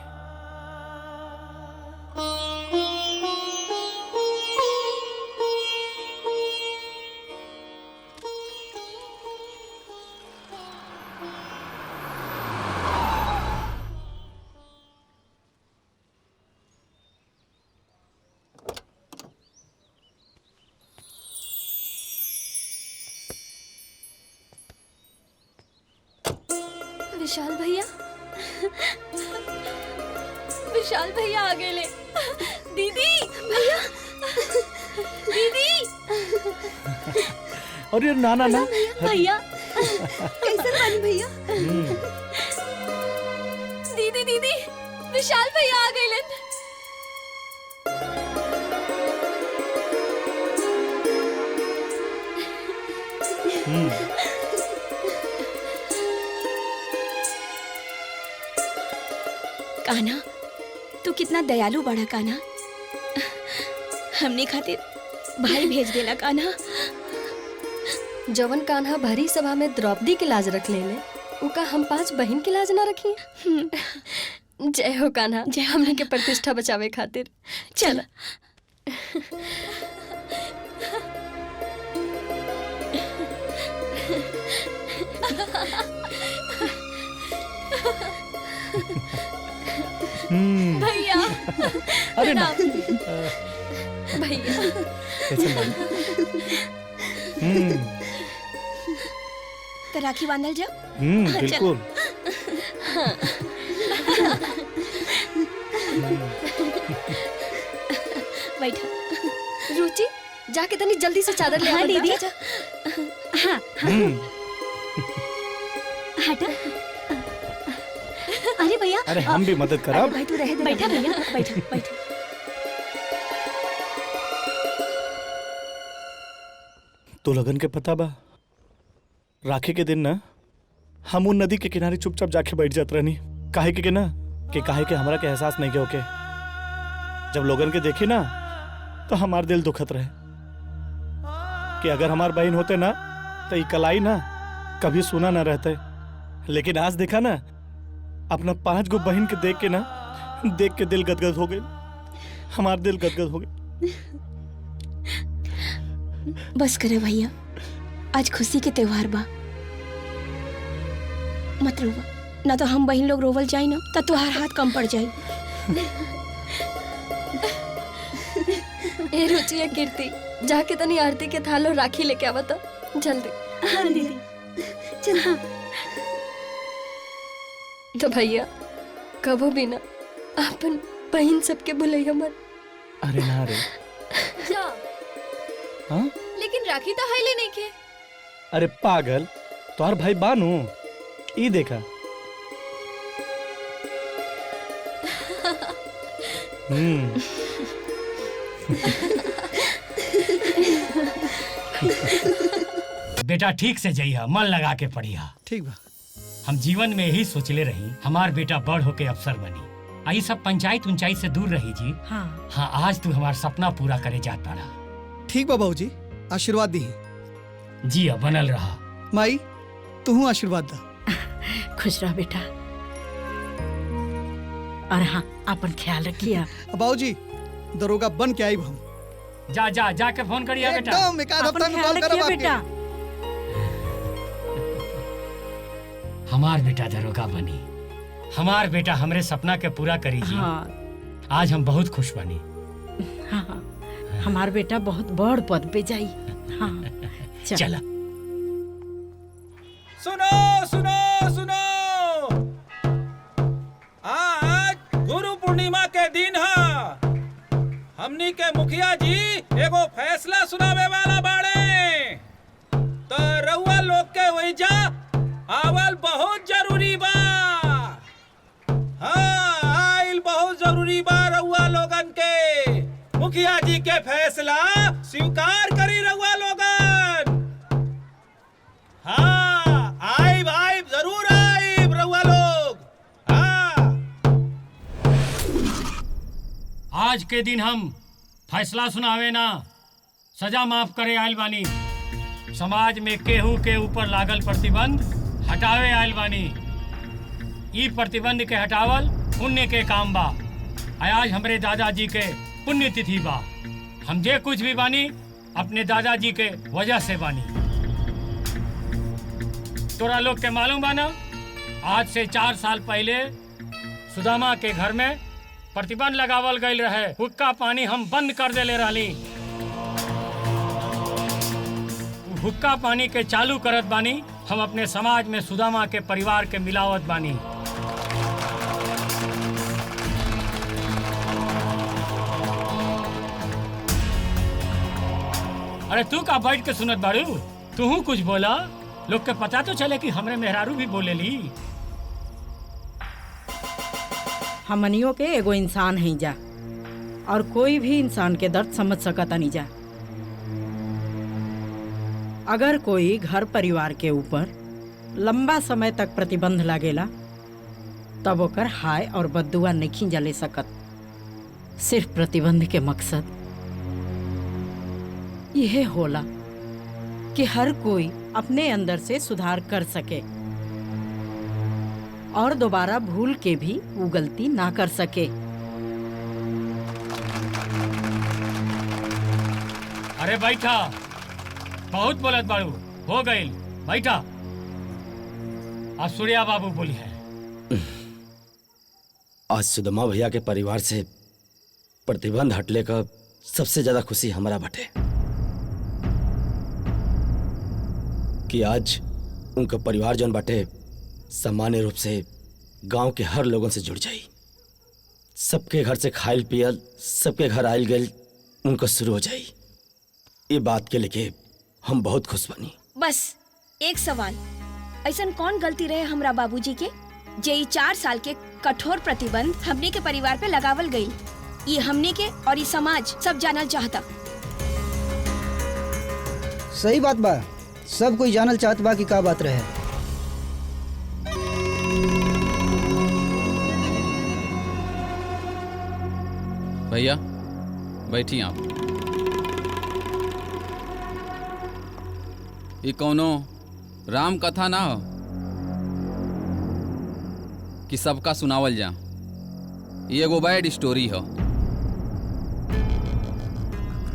विशाल भैया, विशाल भैया आ गए ले। दीदी भैया, दीदी। अरे ना ना ना भैया कैसे बानी भैया? दीदी दीदी विशाल भैया आ गए ले। कान्हा, तू कितना दयालु बड़ा कान्हा। हमने खातिर भाई भेज देला कान्हा। जवन कान्हा भरी सभा में द्रौपदी के लाज रख ले उका हम 5 बहन की लाज ना रखी। जय हो कान्हा, जय हमने के प्रतिष्ठा बचावे खातिर। चल भैया। अरे ना भैया कैसे बानी? तो राखी बांधल जाओ। बिल्कुल। बैठो। रुचि जाके तनी जल्दी से चादर ले। हाँ आ दीदी। जा। हाँ हटा। अरे भैया। अरे हम भी मदद करब। भाई तू रह दे। बैठा भैया, बैठा बैठा। तो लगन के पता बा राखी के दिन ना हम उन नदी के किनारे चुपचाप जाके बैठ जात रहनी। काहे के ना कि काहे के हमरा के एहसास नहीं के होके जब लोगन के देखी ना तो हमार दिल दुखत रहे कि अगर हमार बहन होते ना तो ये कलाई ना कभी सुना ना रहते। लेकिन आज देखा ना अपना 5 गो बहन के देख के दिल गदगद हो गए। हमार दिल गदगद हो गए। बस करे भैया, आज खुशी के त्योहार बा। मत रोवा, ना तो हम बहन लोग रोवल जाई ना तो तुहार हाथ कम पड़ जाई। ए रुचि या कीर्ति जाके तनी आरती के थाल और राखी लेके आवा तो जल्दी। हाँ दीदी चल। हाँ तो भैया कबो भी ना अपन बहन सबके भुलैया मत। अरे ना रे। हाँ? लेकिन राखी तो हाईले नहीं के। अरे पागल, तोहर भाई बानू ई देखा। बेटा ठीक से जइहा, मन लगा के पढ़िहा। ठीक बा। हम जीवन में यही सोचले रही हमार बेटा बड़ होके अफसर बनी। आई सब पंचायत उंचायत से दूर रही जी। हाँ हाँ आज तू हमार सपना पूरा करे जात पाड़ा। ठीक बा बाबूजी, आशीर्वाद दी। जी अब बनल रहा। माई तू आशीर्वाद दा। खुश रह बेटा। और हाँ अपन ख्याल रखिया। बाबूजी दरोगा बन के आइब हम। जा जा जाके फोन करिया बेटा। एकदम एक आध हफ्ता में कॉल करब आपके। हमार बेटा दरोगा बनी, हमार बेटा हमरे सपना के पूरा करी जी। हाँ। आज हम बहुत खुश बनी। हाँ हमार बेटा बहुत बड़ पद पे जाई। हाँ चला। सुनो सुनो सुनो, आज गुरु पूर्णिमा के दिन है। हमनी के मुखिया जी एगो फैसला सुनावे वाला बाड़े, तो रउआ लोग के वहीजा आवल बहुत जरूरी बा। हाँ, आइल बहुत जरूरी बा रउआ लोगन के। मुखिया जी के फैसला स्वीकार करी रउआ लोगन। हाँ, आइब आइब जरूर आइब रउआ लोग। आज के दिन हम फैसला सुनावे ना सजा माफ करे आयल बानी। समाज में केहू के ऊपर लागल प्रतिबंध हटावे आयल बानी। ई प्रतिबंध के हटावल पुण्य के काम बा। आज हमरे दादाजी के पुण्य तिथि बा। हम जे कुछ भी बानी अपने दादाजी के वजह से बानी। तोरा लोग के मालूम बा ना, आज से 4 साल पहले सुदामा के घर में प्रतिबंध लगावल गईल रहे। हुक्का पानी हम बंद कर देले रहली। हुक्का पानी के चालू करत बानी हम अपने समाज में सुदामा के परिवार के मिलावत बानी। अरे तू का बैठ के सुनत बाड़ू? तू कुछ बोला, लोग के पता तो चले कि हमरे मेहरारू भी बोलेली। हमनियों के एगो इंसान है जा, और कोई भी इंसान के दर्द समझ सकता नहीं जा। अगर कोई घर परिवार के ऊपर लंबा समय तक प्रतिबंध लागेला तब ओकर हाय और बद्दुआ नहीं जले सकत। सिर्फ प्रतिबंध के मकसद यह होला कि हर कोई अपने अंदर से सुधार कर सके और दोबारा भूल के भी वो गलती ना कर सके। अरे बैठा, बहुत बोलत बाड़ू, हो गईल, बैठा। अब सूर्या बाबू बोली है। आज सुदामा भैया के परिवार से प्रतिबंध हटले का सबसे ज्यादा खुशी हमारा बटे कि आज उनका परिवार जौन बाटे सामान्य रूप से गांव के हर लोगों से जुड़ जाई। सबके घर से खाइल पियल, सबके घर आयल गए उनको शुरू हो जाई। ये बात के लेके हम बहुत खुश बनी। बस एक सवाल, ऐसन कौन गलती रहे हमरा बाबूजी के जे ई 4 साल के कठोर प्रतिबंध हमने के परिवार पे लगावल गई? ये हमने के और ये समाज सब जानल चाहता। सही बात बा, सब कोई जानल चाहत बा कि का बात रहे। भैया बैठी आप। ये कौनो राम कथा ना हो कि सबका सुनावल जा। ये एगो बैड स्टोरी हो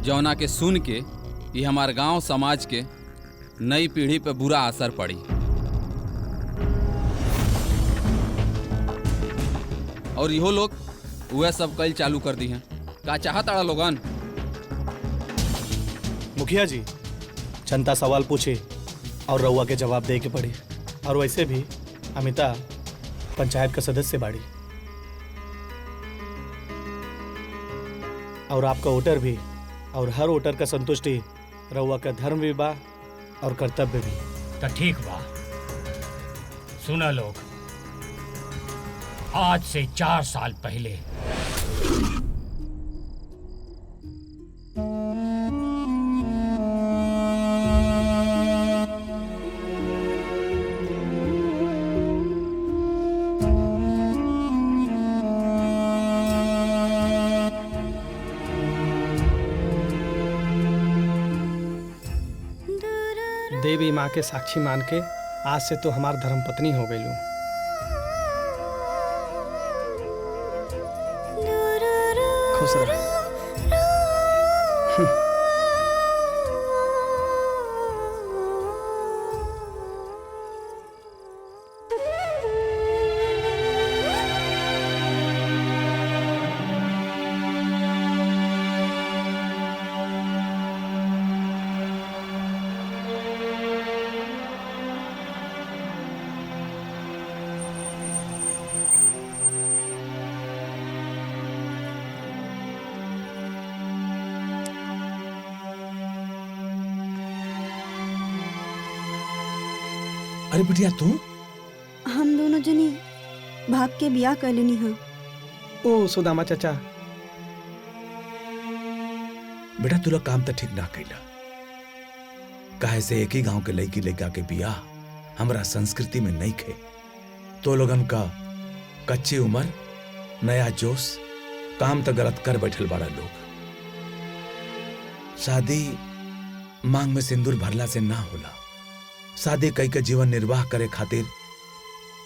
जौना के सुन के ये हमार गांव समाज के नई पीढ़ी पे बुरा असर पड़ी। और इहो लोग वह सब कल चालू कर दी हैं। का चाहता लोगन? मुखिया जी, जनता सवाल पूछे और रउआ के जवाब दे के पड़ी। और वैसे भी अमिता पंचायत का सदस्य बाड़ी और आपका वोटर भी, और हर वोटर का संतुष्टि रउआ का धर्म भी बा और कर्तव्य भी। तो ठीक बा, सुना लोग, आज से 4 साल पहले देवी माँ के साक्षी मान के आज से तो हमार धर्मपत्नी हो गई लू। खुश रह। अरे बिटिया तू हम दोनों जनी भाग के बियाह कर लेनी हाँ। ओ सुदामा चाचा, बेटा तू लोग काम तो ठीक ना कैला। काहे से एक ही गांव के लड़की लड़का के बियाह हमरा संस्कृति में नहीं खे। तो लोगन का कच्ची उम्र, नया जोश, काम तो गलत कर बैठल बाड़ा लोग। शादी मांग में सिंदूर भरला से ना होला। शादी कई के जीवन निर्वाह करे खातिर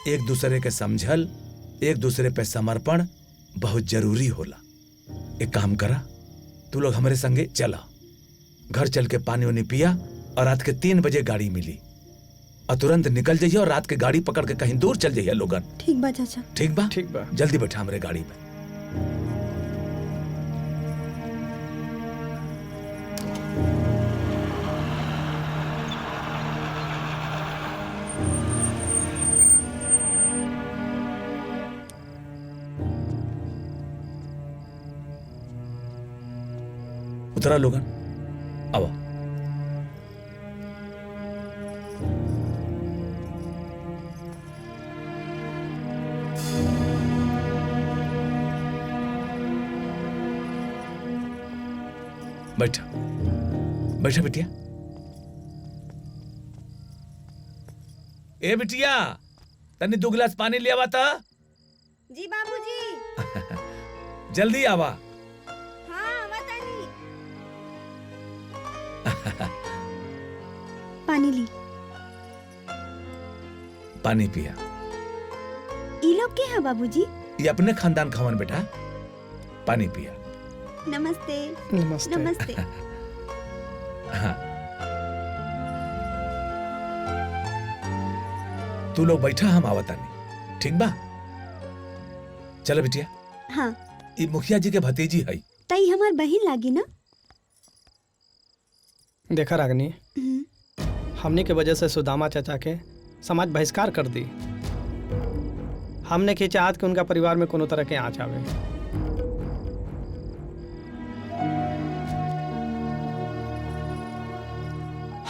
एक दूसरे के समझल, एक दूसरे पे समर्पण बहुत जरूरी होला। एक काम करा, तू लोग हमारे संगे चला, घर चल के पानी उनी पिया और रात के 3 बजे गाड़ी मिली और तुरंत निकल जाइए और रात के गाड़ी पकड़ के कहीं दूर चल जाइए लोगन। ठीक बा चाचा। ठीक बा? ठीक बा। जल्दी बैठा हमारे गाड़ी में। उतरा लोगन, आओ। बैठा बैठा बिटिया। ए बिटिया, तनी 2 गिलास पानी ले आवा था। जी बाबूजी। जल्दी आवा। पानी ली। पानी पिया। ई लोग के हैं बाबूजी? ये अपने खानदान खावन बेटा। पानी पिया। नमस्ते। नमस्ते। नमस्ते। हाँ। तू लोग बैठा, हम आवतानी। ठीक बा? चलो बिटिया। हाँ। ये मुखिया जी के भतीजी है। तई हमार बहन लागी ना? देखा रागनी, हमने के वजह से सुदामा चाचा के समाज बहिष्कार कर दी। हमने के चाहत कि उनका परिवार में कोनो तरह के आँच आवे।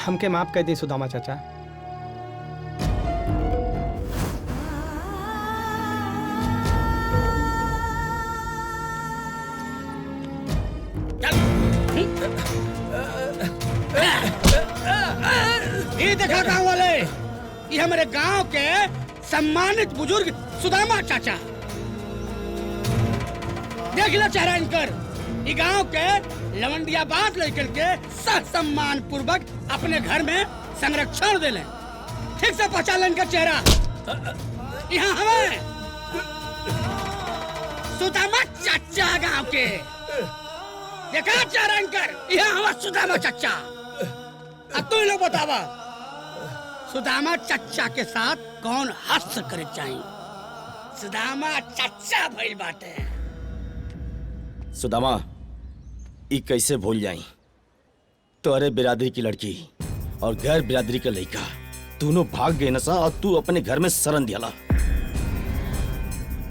हमके माफ कर दी सुदामा चाचा। ये देखा गांव वाले, ये हमारे गांव के सम्मानित बुजुर्ग सुदामा चाचा। देख लो चेहरा इनकर। ये गांव के लवंडियाबाद लेकर के सम्मान पूर्वक अपने घर में संरक्षण दे ले। ठीक से पहचान ले इनका चेहरा। यहाँ हमें सुदामा चाचा गांव के। देखा चेहरा इनकर। यहाँ हमारा सुदामा चाचा। अब तुम लोग बतावा, सुदामा चच्चा के साथ कौन हस्त करे चाहिए? सुदामा चच्चा भइल बाटे। सुदामा, ई कैसे भूल जाई? तोरे बिरादरी की लड़की और गैर बिरादरी का लड़का दोनों भाग गए नसा और तू अपने घर में शरण दियाला।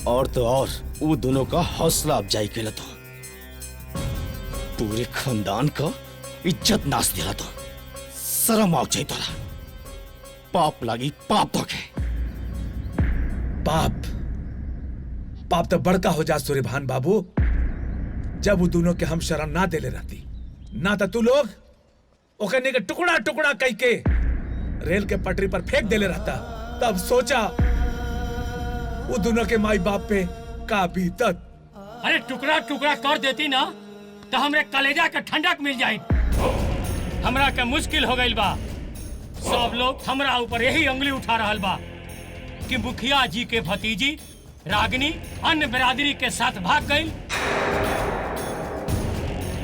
और तो और वो दोनों का हौसला अफजाई कैला तो पूरे खानदान का इज्जत नाश दिला तो शर्म आग जाई तोरा। पाप लागी पाप धोखे। पाप पाप तो बड़का हो जा सूर्यभान बाबू। जब वो दोनों के हम शरण ना देले रहती ना, तो तू लोग ओकने के टुकड़ा टुकड़ा कई के रेल के पटरी पर फेंक देले रहता। तब सोचा वो दोनों के माई बाप पे का बीतत। अरे टुकड़ा टुकड़ा कर देती ना तो हमरे कलेजा के ठंडक मिल जाई। हमरा के मुश्किल हो गइल बा। सब लोग हमरा ऊपर यही उंगली उठा रहल बा कि मुखिया जी के भतीजी रागिनी अन्य बिरादरी के साथ भाग गई।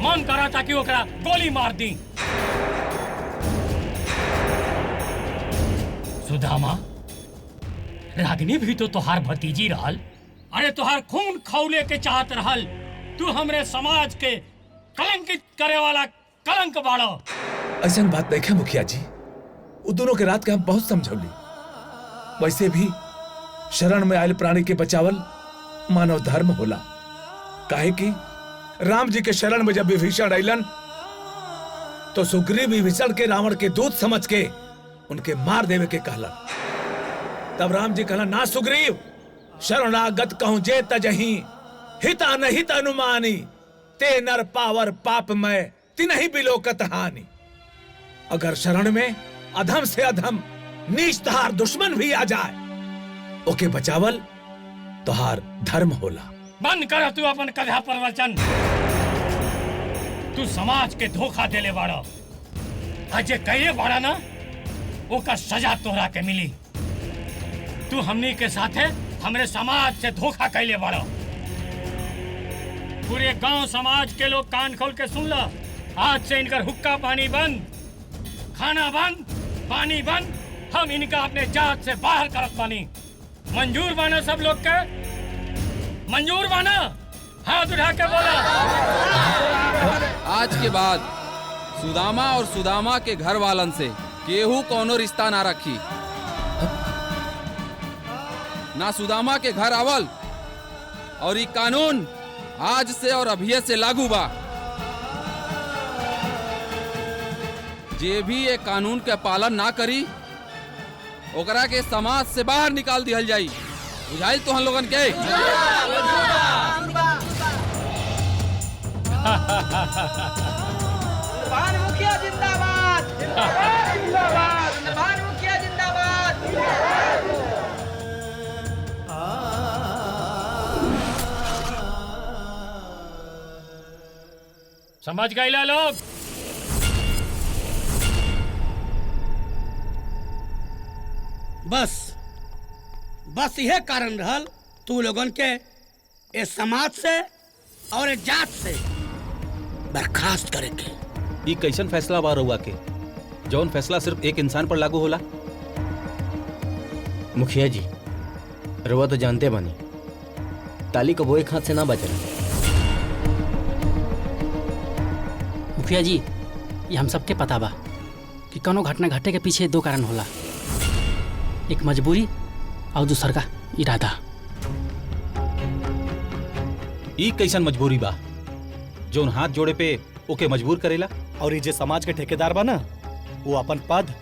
मन करा था कि ओकरा गोली मार दी। सुदामा, रागिनी भी तो तोहार भतीजी रहल। अरे तोहार खून खौले के चाहत रहल। तू हमरे समाज के कलंकित करे वाला कलंक बाड़ो। ऐसा बात देखे मुखिया जी, वो दोनों के रात के हम बहुत समझौली। वैसे भी शरण में आयल प्राणी के बचावल मानव धर्म होला। काहे कि राम जी के शरण में जब विभीषण आइलन तो सुग्रीव विभीषण के रावण के दूत समझ के उनके मार देवे के कहलन। तब राम जी कहला ना सुग्रीव, शरणागत कहूं जे तजही, हिता नहीं अनुमानी, ते नर पावर पाप में तिनहि बिलोकत हानि। अगर शरण में अधम से अधम नीच तहार दुश्मन भी आ जाए, ओके बचावल तोहार धर्म होला। बंद कर तू अपन कथा प्रवचन। तू समाज के धोखा देले बाड़ा। आज कहे बाड़ा ना, ओका सजा तोहरा के मिली। तू हमनी के साथे हमरे समाज से धोखा कैले बाड़ा। पूरे गांव समाज के लोग कान खोल के सुन ला। आज से इनकर हुक्का पानी बंद, खाना बंद, पानी बंद। हम इनका अपने जात से बाहर करत पानी। मंजूर बाना सब लोग के? मंजूर बाना? हाथ उठा के बोला। आज के बाद सुदामा और सुदामा के घर वालन से केहू कोनो रिश्ता ना रखी। ना सुदामा के घर आवल। और ये कानून आज से और अभी से लागू बा। जे भी ये कानून के पालन ना करी, ओकरा के समाज से बाहर निकाल दिहल जाई। बुझाइल तो हम लोगन के? भान मुखिया जिंदाबाद, जिंदाबाद, भान मुखिया जिंदाबाद। समझ गए लोग? बस यह कारण रहल तू लोगन के ए समाज से और ए जात से बर्खास्त करे के। ये कैसन फैसला बा रउआ के, जौन फैसला सिर्फ एक इंसान पर लागू होला? मुखिया जी, रउआ तो जानते बानी, ताली को एक हाथ से ना बचला। मुखिया जी, ये हम सबके पता बा कि कोनो घटना घटे के पीछे दो कारण होला, एक मजबूरी और दूसर का इरादा। ई कैसन मजबूरी बा जौन हाथ जोड़े पे ओके मजबूर करेला? और ये जे समाज के ठेकेदार बा ना, वो अपन पद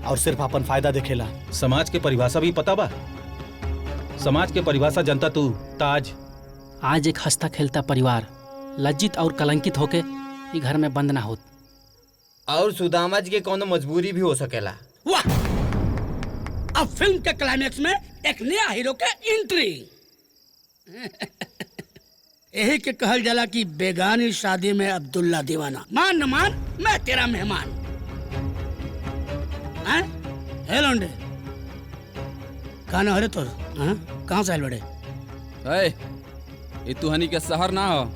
और सिर्फ अपन फायदा देखेला। समाज के परिभाषा भी पता बा? समाज के परिभाषा जनता तू ताज। आज एक हंसता खेलता परिवार लज्जित और कलंकित होके ये घर में बंद ना होत। और सुदामा जी के कोनो मजबूरी भी हो सकेला। वाह! अब फिल्म के क्लाइमेक्स में एक नया हीरो के एंट्री। यही के कहल जाला कि बेगानी शादी में अब्दुल्ला दीवाना। मान न मान, मैं तेरा मेहमान। हैं? लौंडे, कहाँ हरे तोर? कहाँ से आयल बड़े? ये तुहनी के शहर ना हो,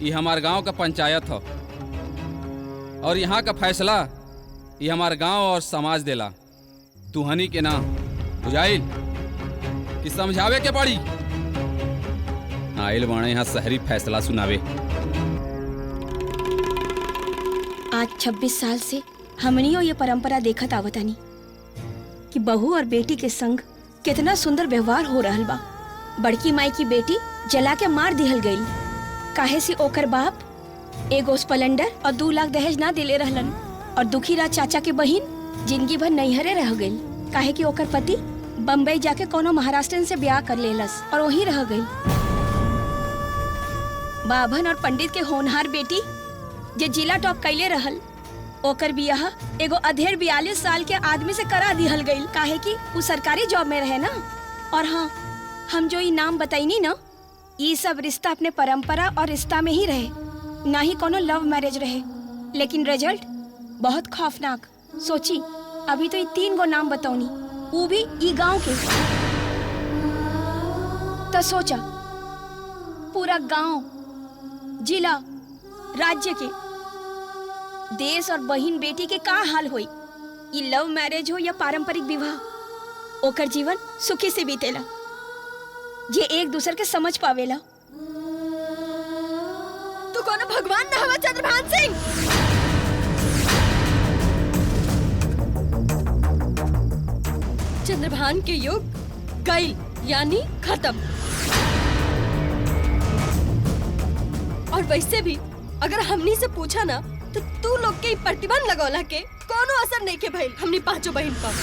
ये हमार गांव का पंचायत हो। और यहाँ का फैसला ये हमार गांव और समाज देला। तुहनी के ना बुझाइल कि समझावे के पड़ी। आइल बाणे यहाँ शहरी फैसला सुनावे। आज 26 साल से हमनियो ये परंपरा देखत आवतानी कि बहू और बेटी के संग कितना सुंदर व्यवहार हो रहल बा। बड़की माई की बेटी जला के मार दिहल गई, काहे से ओकर बाप एगो स्प्लेंडर और 2 लाख दहेज ना दिले रहलन। और दुखीराज चाचा के बहिन जिंदगी भर नैहरे रह गई, काहे कि ओकर पति बम्बई जाके कोनो महाराष्ट्रन से ब्याह कर लेलस और वहीं रह गई। बाभन और पंडित के होनहार बेटी जे जिला टॉप कैले रहल, ओकर बियाह एगो अधेड़ 42 साल के आदमी से करा दिहल गई, काहे कि वो सरकारी जॉब में रहे ना। और हाँ, हम जो ये नाम बताईनी ना, ये सब रिश्ता अपने परंपरा और रिश्ता में ही रहे, ना ही कोनो लव मैरिज रहे। लेकिन रिजल्ट बहुत खौफनाक। सोची, अभी तो ये 3 गो नाम बताऊनी, वो भी ई गांव के। तो सोचा, पूरा गांव, जिला, राज्य के, देश और बहिन बेटी के का हाल होई। ये लव मैरिज हो या पारंपरिक विवाह, ओकर जीवन सुखी से बीतेला, जे एक दूसरे के समझ पावेला। तू कोनो भगवान ना हवा चंद्रभान सिंह। चंद्रभान के युग गई, यानी खत्म। और वैसे भी अगर हमनी से पूछा ना, तो तू लोग के प्रतिबंध लगौला के कोनो असर नहीं के भइल हमनी 5 बहन पर।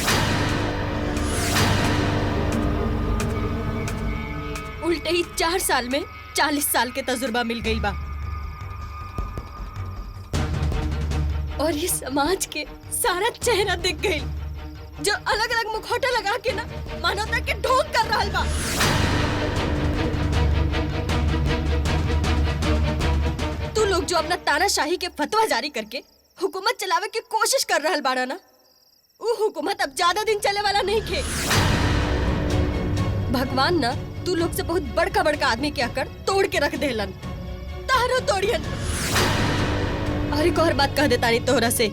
उल्टे ही 4 साल में 40 साल के तजुर्बा मिल गई बा। और ये समाज के सारा चेहरा दिख गई जो अलग अलग मुखौटा लगा के ना मानवता के ढोंग कर रहा बा। तू लोग जो अपना तानाशाही के फतवा जारी करके हुकूमत चलावे की कोशिश कर रहा बाड़ा ना, वो हुकूमत अब ज्यादा दिन चले वाला नहीं खे। भगवान ना तू लोग से बहुत बड़का बड़का आदमी के आकर तोड़ के रख देलन, तारो तोड़ियन। और एक और बात कह देता नहीं तोहरा से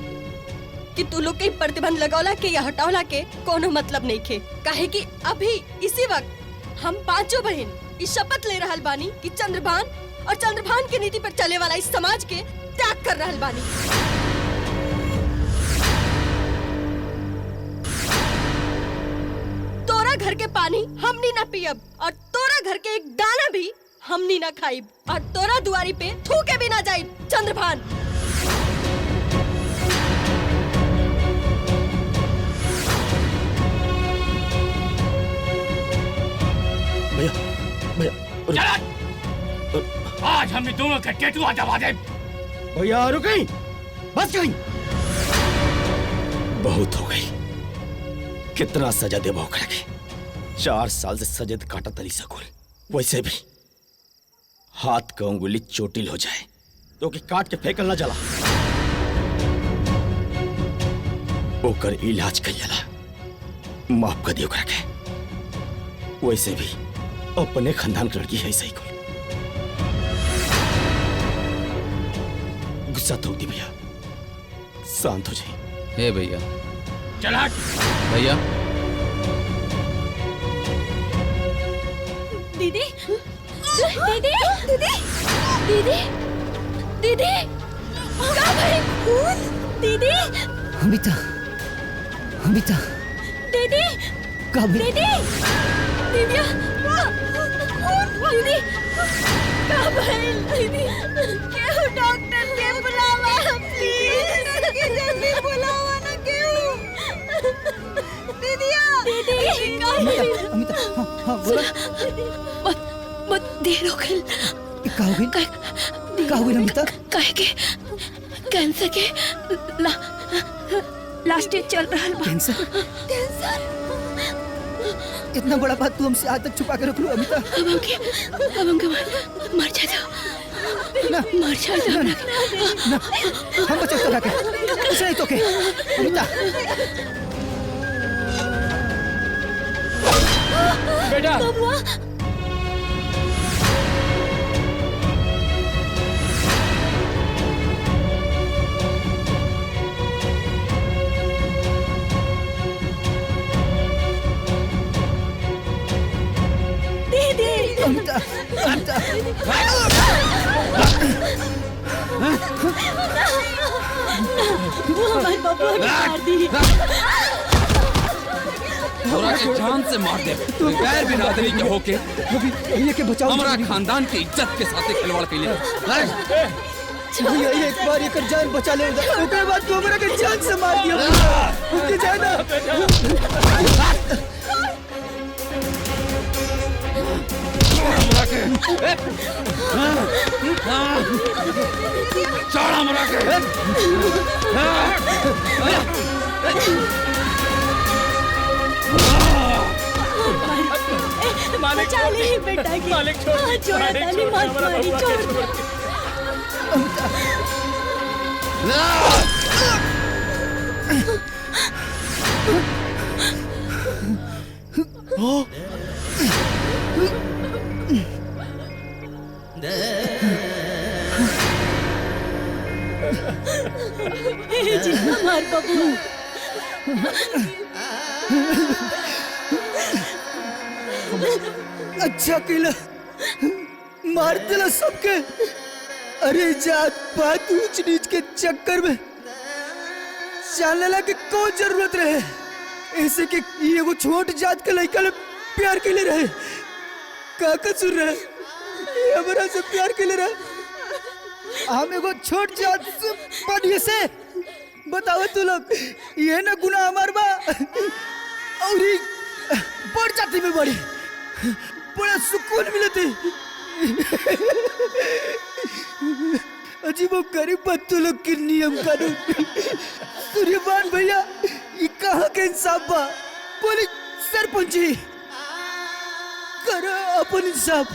कि तू लोग के प्रतिबंध लगौला के या हटौला के कोनो मतलब नहीं खे। काहे कि अभी इसी वक्त हम पांचों बहन इस शपथ ले रहल बानी कि चंद्रभान और चंद्रभान की नीति पर चले वाला इस समाज के त्याग कर रहल बानी। तोरा घर के पानी हमनी ना पियब और तोरा घर के एक दाना भी हमनी ना खाइब और तोरा दुआरी पे थूके भी ना जाइब चंद्रभान। भैया भैया चला आज हम दोनों का टेटुआ दबा दे। भैया रुक गई, बस गई, बहुत हो गई। कितना सजा दे भोग रखे। 4 साल से सजद काटा तरी सकुल, वैसे भी हाथ का उंगली चोटिल हो जाए तो कि काट के फेंकल ना जला। ओकर इलाज कइला माफ कर दियो रखे। वैसे भी अपने खानदान की लड़की है सही को। गुस्सा तो होती भैया, शांत हो जाए। हे भैया चला भैया। दीदी दीदी दीदी दीदी दीदी क्या भाई खून दीदी अमिता अमिता दीदी कब दीदी दीदी दीदी क्या भाई दीदी क्यों डॉक्टर के बुलावा प्लीज जल्दी बुलावा ना क्यों दीदिया दीदी अमिता हाँ बोलो। मत देर हो गई। का हो गई अमिता? काहे के कैंसर के लास्ट स्टेज चल रहा है। कैंसर? कैंसर? इतना बड़ा बात तू हमसे आज तक छुपा के रख लो अमिता। अब हमके मर जाता, मर जाता। ना हम बचे तो के कुछ नहीं तो के अमिता। बेटा दीदी अमिता अमिता हमारे बाबू मार दी। थोड़ा के जान से मार दे। गैर बिरादरी के होके ये के बचाओ। हमारा खानदान की इज्जत के साथ खिलवाड़ के लिए भैया एक बार ये कर जान बचा ले, उसके बाद तो मेरा के जान से मार दिया। उनकी जान चढ़ा मरा के मालिक चाली बेटा की मालिक छोड़, छोड़ा ताली मत मारी छोड़। जी हमार बबुआ अच्छा किला मार दिला सबके। अरे जात पात ऊंच नीच के चक्कर में जानने लगा कि कौन जरूरत रहे ऐसे कि ये वो छोट जात के लड़का ले प्यार के लिए रहे। का कसूर रहे ये हमारा से प्यार के लिए रहे। हम एगो छोट जात से बढ़िया से बताओ तू लोग ये ना गुनाह हमार बा और बड़ जाति में बड़ी बड़ा सुकून मिलते। अजीब गरीब बच्चों लोग के नियम कानून। सूर्यमान भैया ये कहाँ के इंसाफ बा? बोले सरपंच जी करो अपन इंसाफ।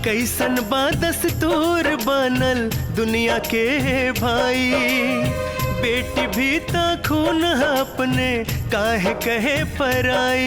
कैसन बा दस्तूर बनल दुनिया के भाई, बेटी भी ता खून अपने काहे कहे पराई।